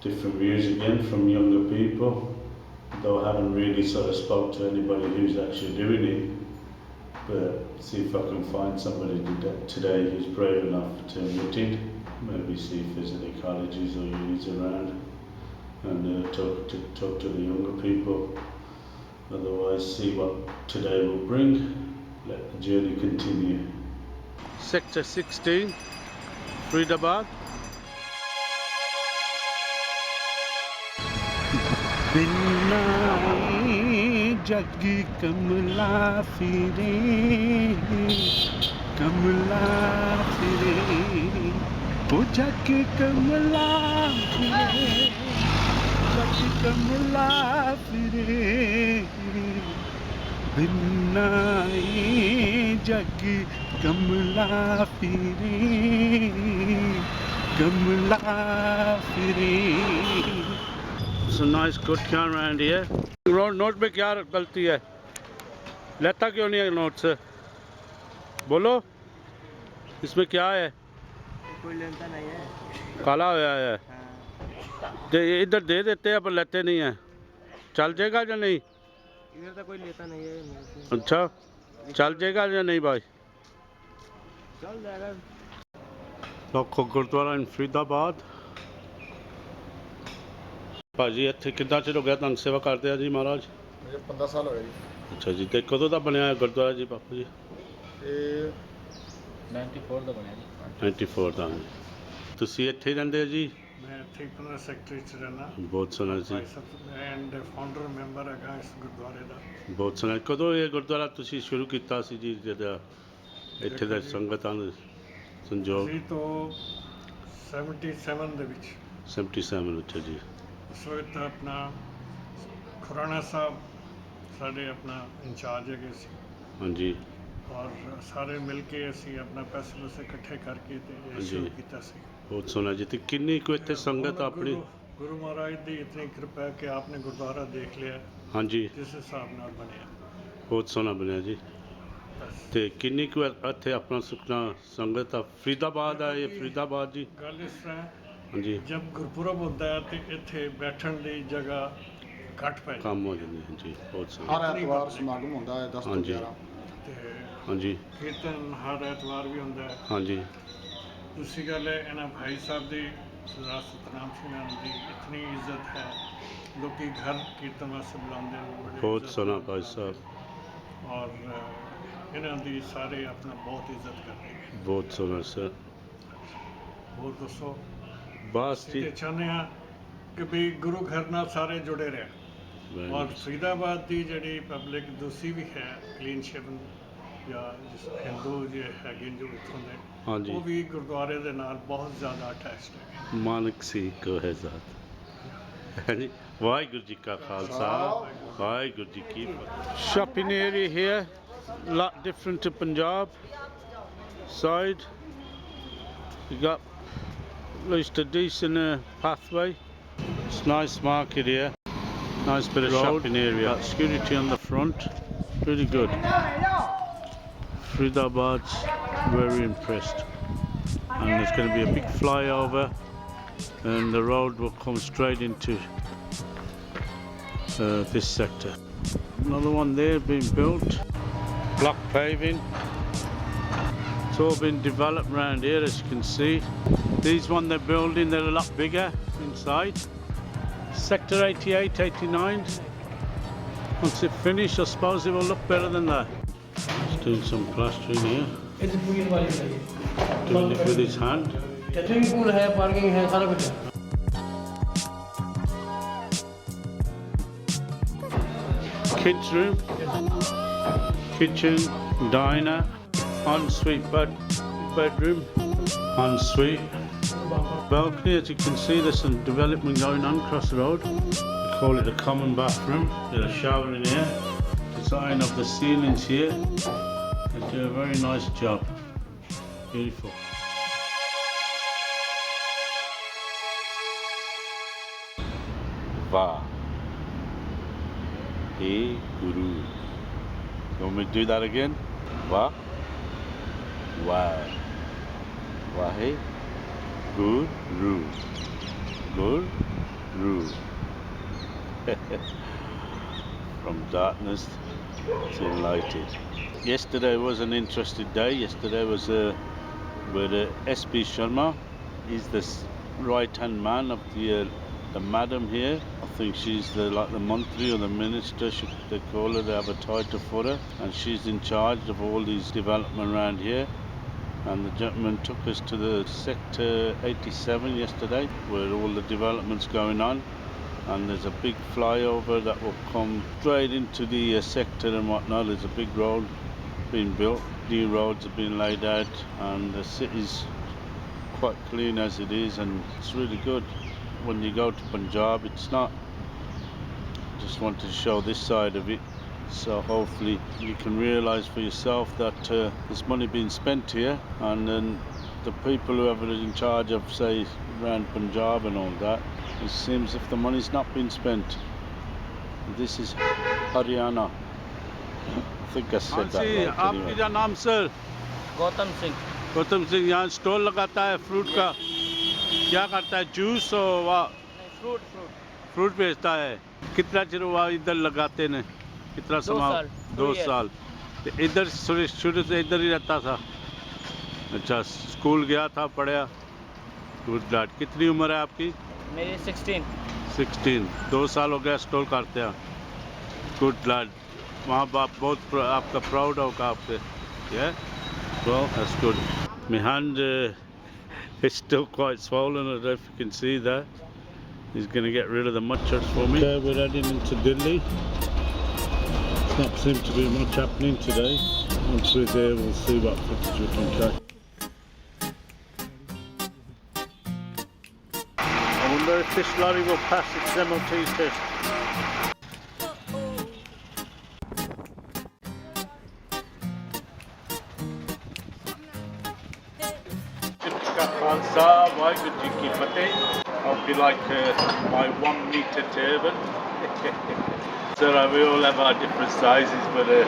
Different views again from younger people, though I haven't really sort of spoke to anybody who's actually doing it. But see if I can find somebody today who's brave enough to admit it. Maybe see if there's any colleges or unis around and talk to the younger people. Otherwise, see what today will bring. Let the journey continue. Sector 16, Faridabad. बिन्नाई जगी कमला फिरे ओ जग कमला फिरे बिन्नाई जगी कमला फिरे Some nice good car around here. Road note में क्या गलती है? लेता क्यों नहीं है नोट से? बोलो, इसमें क्या है? कोई लेता नहीं है। काला होया है। इधर दे देते हैं पर लेते नहीं हैं। चल जाएगा या नहीं? इधर तो कोई लेता नहीं है। अच्छा, चल जाएगा या नहीं भाई? चल जाएगा। लोग गुरुद्वारा इन फरीदाबाद। ਭਾਜੀ ਇੱਥੇ ਕਿੰਨਾ ਚਿਰ ਹੋ ਗਿਆ ਤੁਹਾਨੂੰ ਸੇਵਾ ਕਰਦੇ ਆ ਜੀ ਮਹਾਰਾਜ? ਮੇਰੇ 15 ਸਾਲ ਹੋ ਗਏ ਜੀ। ਅੱਛਾ ਜੀ, ਤੇ ਕਦੋਂ ਦਾ ਬਣਿਆ ਗੁਰਦੁਆਰਾ ਜੀ ਬਾਪੂ ਜੀ? ਇਹ 94 ਦਾ ਬਣਿਆ ਜੀ। 94 ਦਾ। ਤੁਸੀਂ ਇੱਥੇ ਹੀ ਰਹਿੰਦੇ ਹੋ ਜੀ? ਮੈਂ ਇੱਥੇ 15 ਸੈਕਟਰੀ 'ਚ ਰਹਿਣਾ। ਬਹੁਤ ਸੋਹਣਾ ਜੀ। ਐਂਡ ਫਾਊਂਡਰ ਮੈਂਬਰ ਹੈਗਾ ਇਸ ਗੁਰਦੁਆਰੇ ਦਾ। ਬਹੁਤ ਸੋਹਣਾ। ਕਦੋਂ ਇਹ ਗੁਰਦੁਆਰਾ ਤੁਸੀਂ ਸ਼ੁਰੂ ਕੀਤਾ ਸੀ ਜੀ, ਜਿਹੜਾ ਇੱਥੇ ਦੇ ਸੰਗਤਾਂ ਨੂੰ ਸੰਜੋਗ? ਅਸੀਂ ਤੋਂ 77 ਦੇ ਵਿੱਚ। 77 ਅੱਛਾ ਜੀ। ਉਸ ਵਕਤ ਆਪਣਾ ਖੁਰਾਣਾ ਸਾਹਿਬ ਸਾਡੇ ਆਪਣਾ ਇੰਚਾਰਜ ਹੈਗੇ ਸੀ। ਹਾਂਜੀ। ਔਰ ਸਾਰੇ ਮਿਲ ਕੇ ਅਸੀਂ ਆਪਣਾ ਪੈਸੇ ਇਕੱਠੇ ਕਰਕੇ ਤੇ ਇਹ ਸ਼ੁਰੂ ਕੀਤਾ ਸੀ। ਬਹੁਤ ਸੋਹਣਾ ਜੀ। ਤੇ ਕਿੰਨੀ ਕੁ ਇੱਥੇ ਸੰਗਤ ਆਪਣੀ? ਗੁਰੂ ਮਹਾਰਾਜ ਦੀ ਇਤਨੀ ਕਿਰਪਾ ਹੈ ਕਿ ਆਪਨੇ ਗੁਰਦੁਆਰਾ ਦੇਖ ਲਿਆ। ਹਾਂਜੀ। ਜਿਸ ਹਿਸਾਬ ਨਾਲ ਬਣਿਆ। ਬਹੁਤ ਸੋਹਣਾ ਬਣਿਆ ਜੀ। ਤੇ ਕਿੰਨੀ ਕੁ ਇੱਥੇ ਆਪਣਾ ਸੁਖਨਾ ਸੰਗਤ ਆ? ਫਰੀਦਾਬਾਦ ਆ ਇਹ? ਫਰੀਦਾਬਾਦ ਜੀ। ਗੱਲ ਇਸ ਤਰ੍ਹਾਂ ਹਾਂਜੀ। ਜਦ ਗੁਰਪੁਰਬ ਹੁੰਦਾ ਹੈ ਤੇ ਇੱਥੇ ਬੈਠਣ ਦੀ ਜਗ੍ਹਾ ਘੱਟ ਪੈ ਕੰਮ ਹੋ ਜਾਂਦੀ ਹੈ ਜੀ। ਬਹੁਤ ਸੋਹਣਾ। ਹਰ ਐਤਵਾਰ ਸਮਾਗਮ ਹੁੰਦਾ ਹੈ 10 ਤੋਂ 11। ਤੇ ਹਾਂਜੀ। ਕੀਰਤਨ ਹਰ ਐਤਵਾਰ ਵੀ ਹੁੰਦਾ ਹੈ। ਹਾਂਜੀ। ਦੂਸਰੀ ਗੱਲ ਹੈ ਇਹਨਾਂ ਭਾਈ ਸਾਹਿਬ ਦੀ ਸਰਦਾਰ ਸਤਨਾਮ ਸਿੰਘ ਦੀ ਇਤਨੀ ਇੱਜ਼ਤ ਹੈ, ਲੋਕੀ ਘਰ ਕੀਰਤਨ ਵਾਸਤੇ ਬੁਲਾਉਂਦੇ ਨੇ। ਬਹੁਤ ਸੋਹਣਾ ਭਾਈ ਸਾਹਿਬ। ਔਰ ਇਹਨਾਂ ਦੀ ਸਾਰੇ ਆਪਣਾ ਬਹੁਤ ਇੱਜ਼ਤ ਕਰਦੇ ਨੇ। ਬਹੁਤ ਸੋਹਣਾ ਸਰ। ਹੋਰ ਦੱਸੋ? ਬਸ ਜੀ। ਚਾਹੁੰਦੇ ਹਾਂ ਕਿ ਵੀ ਗੁਰੂ ਘਰ ਨਾਲ ਸਾਰੇ ਜੁੜੇ ਰਹਿਣ। ਔਰ ਫਰੀਦਾਬਾਦ ਦੀ ਜਿਹੜੀ ਪਬਲਿਕ ਦੂਸਰੀ ਵੀ ਹੈ ਕਲੀਨ ਸ਼ੇਵਨ ਜਾਂ ਹਿੰਦੂ ਜੇ ਹੈਗੇ ਜੋ ਇੱਥੋਂ ਦੇ, ਉਹ ਵੀ ਗੁਰਦੁਆਰੇ ਦੇ ਨਾਲ ਬਹੁਤ ਜ਼ਿਆਦਾ ਅਟੈਚਡ ਹੈ। ਮਾਨਕ ਸੀ ਕੋ ਹੈ ਜ਼ਾਤ। ਹਾਂਜੀ। ਵਾਹਿਗੁਰੂ ਜੀ ਕਾ ਖਾਲਸਾ, ਵਾਹਿਗੁਰੂ ਜੀ ਕੀ ਫਤਿਹ। Shopping area here, lot different to Punjab side. You got at least a decent pathway. It's nice market here. Nice bit of shopping area. Security on the front, really good. Faridabad's very impressed. And there's going to be a big flyover, and the road will come straight into this sector. Another one there being built. Block paving. It's all been developed around here, as you can see. These one they're building, they're a lot bigger inside. Sector 88, 89. Once it's finished, I suppose it will look better than that. He's doing some plastering here. Doing it with his hand. Swimming pool है, parking है, सारा कुछ है। Kids room, kitchen, diner, ensuite bedroom, ensuite. Balcony, as you can see, there's some development going on across the road. They call it a common bathroom. There's a shower in here. Design of the ceilings here. They do a very nice job. Beautiful. Va. Hey Guru. You want me to do that again? Va. Wow. Wahe Guru. Guru. From darkness to enlightened. Yesterday was an interesting day. Yesterday was with S.P. Sharma. He's the right-hand man of the madam here. I think she's like the mantri or the minister, they call her. They have a title for her, and she's in charge of all these development around here. And the gentleman took us to the sector 87 yesterday, where all the development's going on. And there's a big flyover that will come straight into the sector and whatnot. There's a big road being built, new roads have been laid out, and the city's quite clean as it is, and it's really good. When you go to Punjab, it's not. Just want to show this side of it, so hopefully you can realise for yourself that there's money being spent here, and then the people who are in charge of, say, around Punjab and all that, it seems if the money's not been spent. This is Haryana. I think I said that right. आपकी क्या नाम sir? Gautam Singh Gautam Singh यहाँ stall लगाता है fruit का, क्या करता है, जूस और वाह फ्रूट फ्रूट बेचता है। कितना चिर हुआ इधर लगाते ने, कितना समय? 2 साल। तो इधर शुरू से इधर ही रहता था? अच्छा, स्कूल गया था, पढ़ा? Good lad. कितनी उम्र है आपकी? मेरी 16। 2 साल हो गया स्टॉल करते हैं। Good lad. माँ बाप बहुत आपका प्राउड होगा आपके। Yeah? Well, that's good. My hand is still quite swollen. I don't know if you can see that. He's going to get rid of the mudcharts for me. Okay, we're heading into Delhi. There's not seem to be much happening today. Once we're there, we'll see what footage we can catch. I wonder if this lorry will pass its MOT test. Waheguru Ji Ki Fateh. I'll be like my 1 meter turban. So we all have our different sizes, but you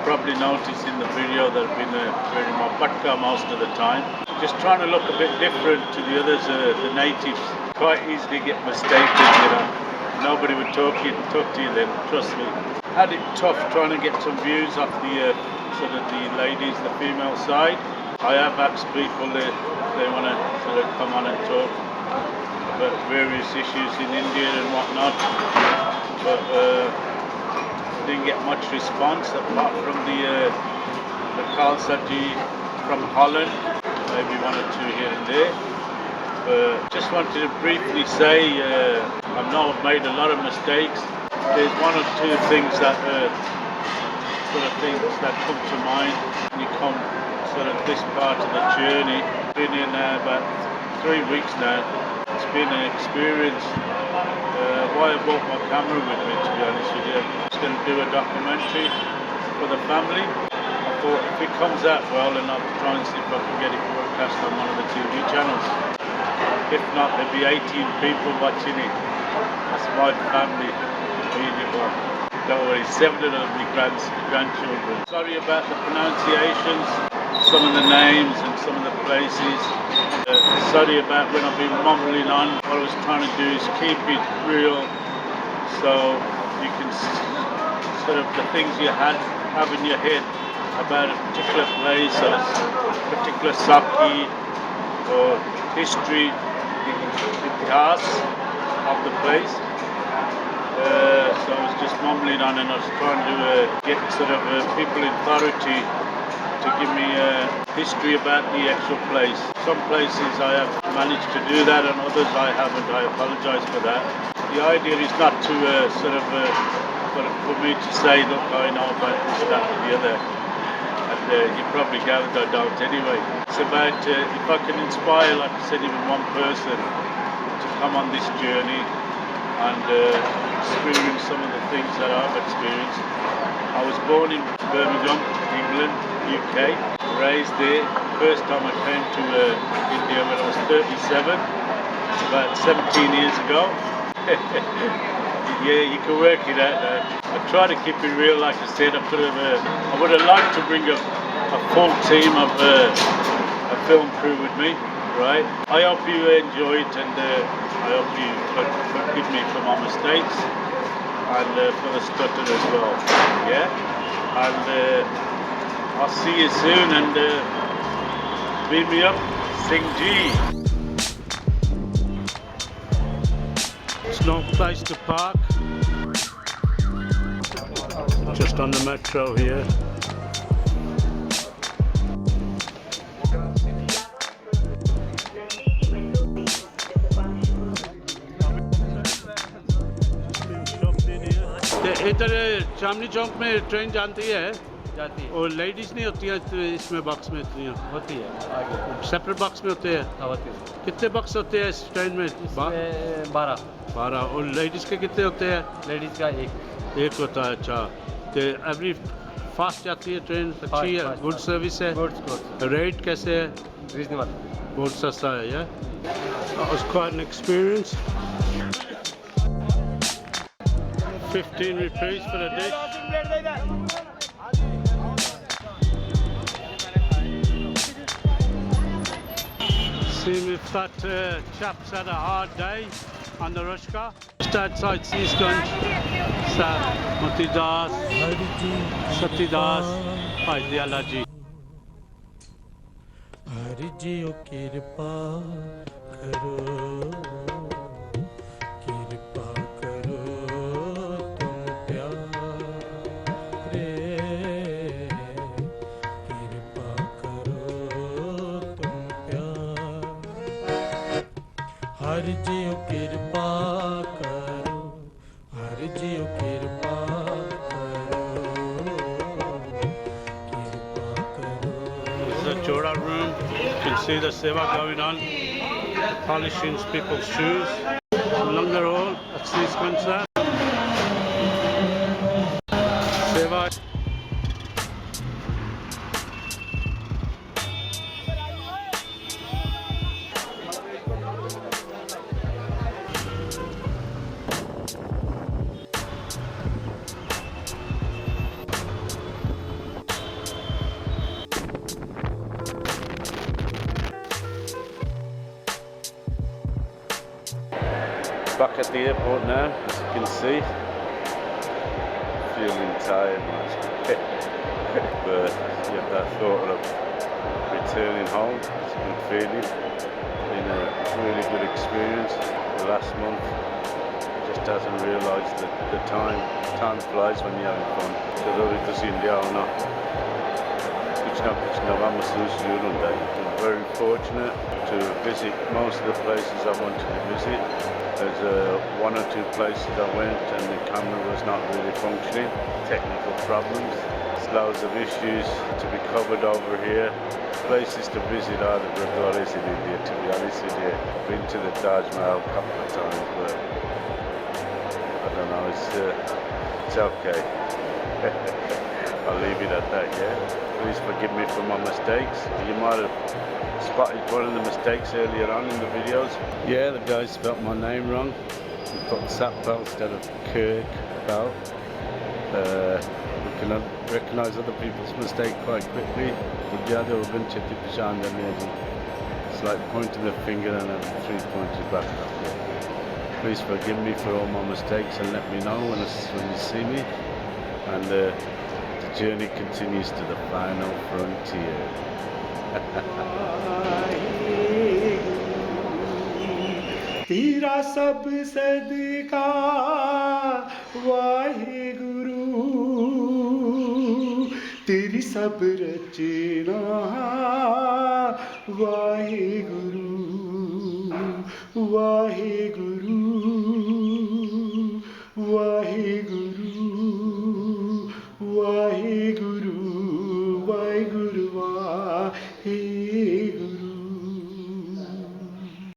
probably noticed in the video that I've been wearing my patka most of the time. Just trying to look a bit different to the others, the natives. Quite easily get mistaken, you know. Nobody would talk to you then, trust me. Had it tough trying to get some views off the sort of the ladies, the female side. I have asked people if they want to sort of come on and talk about various issues in India and whatnot, but didn't get much response apart from the Khalsa Ji from Holland, maybe 1 or 2 here and there. Just wanted to briefly say I know I've made a lot of mistakes. There's 1 or 2 things that sort of things that come to mind when you come sort of this part of the journey. Been here now about 3 weeks now. It's been an experience. Why I brought my camera with me, to be honest with you. I'm just going to do a documentary for the family. I thought if it comes out well, then I'll try and see if I can get it broadcast on one of the TV channels. If not, there'll be 18 people watching it. That's my family, immediate one. Don't worry, 7 of them will be grandchildren. Sorry about the pronunciations, some of the names and some of the places. Sorry about when I've been mumbling on. What I was trying to do is keep it real, so you can sort of the things you have in your head about a particular place or a particular saki or history, itihas of the place. So I was just mumbling on, and I was trying to get sort of people in authority to give me history about the actual place. Some places I have managed to do that, and others I haven't. I apologise for that. The idea is not to for me to say, look, I know about this, that, and the other. And you probably gathered I don't anyway. It's about if I can inspire, like I said, even 1 person to come on this journey and experience some of the things that I've experienced. I was born in Birmingham, England, UK, raised there. First time I came to India when I was 37, about 17 years ago. Yeah, you can work it out now. I try to keep it real, like I said. I would have liked to bring a full team of a film crew with me, right? I hope you enjoy it, and I hope you forgive me for my mistakes and for the stutter as well. Yeah, and I'll see you soon, and beat me up, sing G. It's no place to park. Just on the metro here. इधर चांदनी चौक में train जाती है और ladies नहीं होती है इसमें box में इतनी होती है आगे सेपरेट बॉक्स में होते हैं होती है कितने बॉक्स होते हैं इस ट्रेन में 12 और लेडीज के कितने होते हैं लेडीज का एक होता है अच्छा तो एवरी फास्ट जाती है ट्रेन अच्छी है गुड सर्विस है रेट कैसे है रीजनेबल बहुत सस्ता है yeah that was quite an experience 15 rupees for a dish see if that chap's had a hard day on the Rushka just outside Seasgunge Matidas Satidas Bhai Diyala ji Hari जियो कृपा करो कृपा करो तुम प्यारे कृपा करो तुम प्यारे हरि जियो कृपा करो हरि जियो कृपा This is a Chora room. You can see the seva going on, polishing people's shoes. Longer all, that's this concert. Seva. Back at the airport now, as you can see. Feeling tired, man. But yeah, that thought of returning home, it's a good feeling. Been a really good experience. The last month, just hasn't realised that the time flies when you're having fun. Because obviously India or not. I'm very fortunate to visit most of the places I wanted to visit. There's one or two places I went and the camera was not really functioning. Technical problems. There's loads of issues to be covered over here. Places to visit are the Gurdwaras in India, to be honest with you. Been to the Taj Mahal a couple of times, but I don't know, it's okay. I'll leave it at that, yeah? Please forgive me for my mistakes. You might have spotted one of the mistakes earlier on in the videos. Yeah, the guy spelt my name wrong. He put Sapbel instead of Kirk Bell. We can recognise other people's mistakes quite quickly. It's like pointing the finger and having 3 pointed back up there. Please forgive me for all my mistakes and let me know when you see me. And the journey continues to the final frontier. तेरा सब सदका वाहे गुरु तेरी सब रचना वाहे गुरु वाहे गुरु वाहे गुरु वाहे गुरु वाहे गुरु वाहे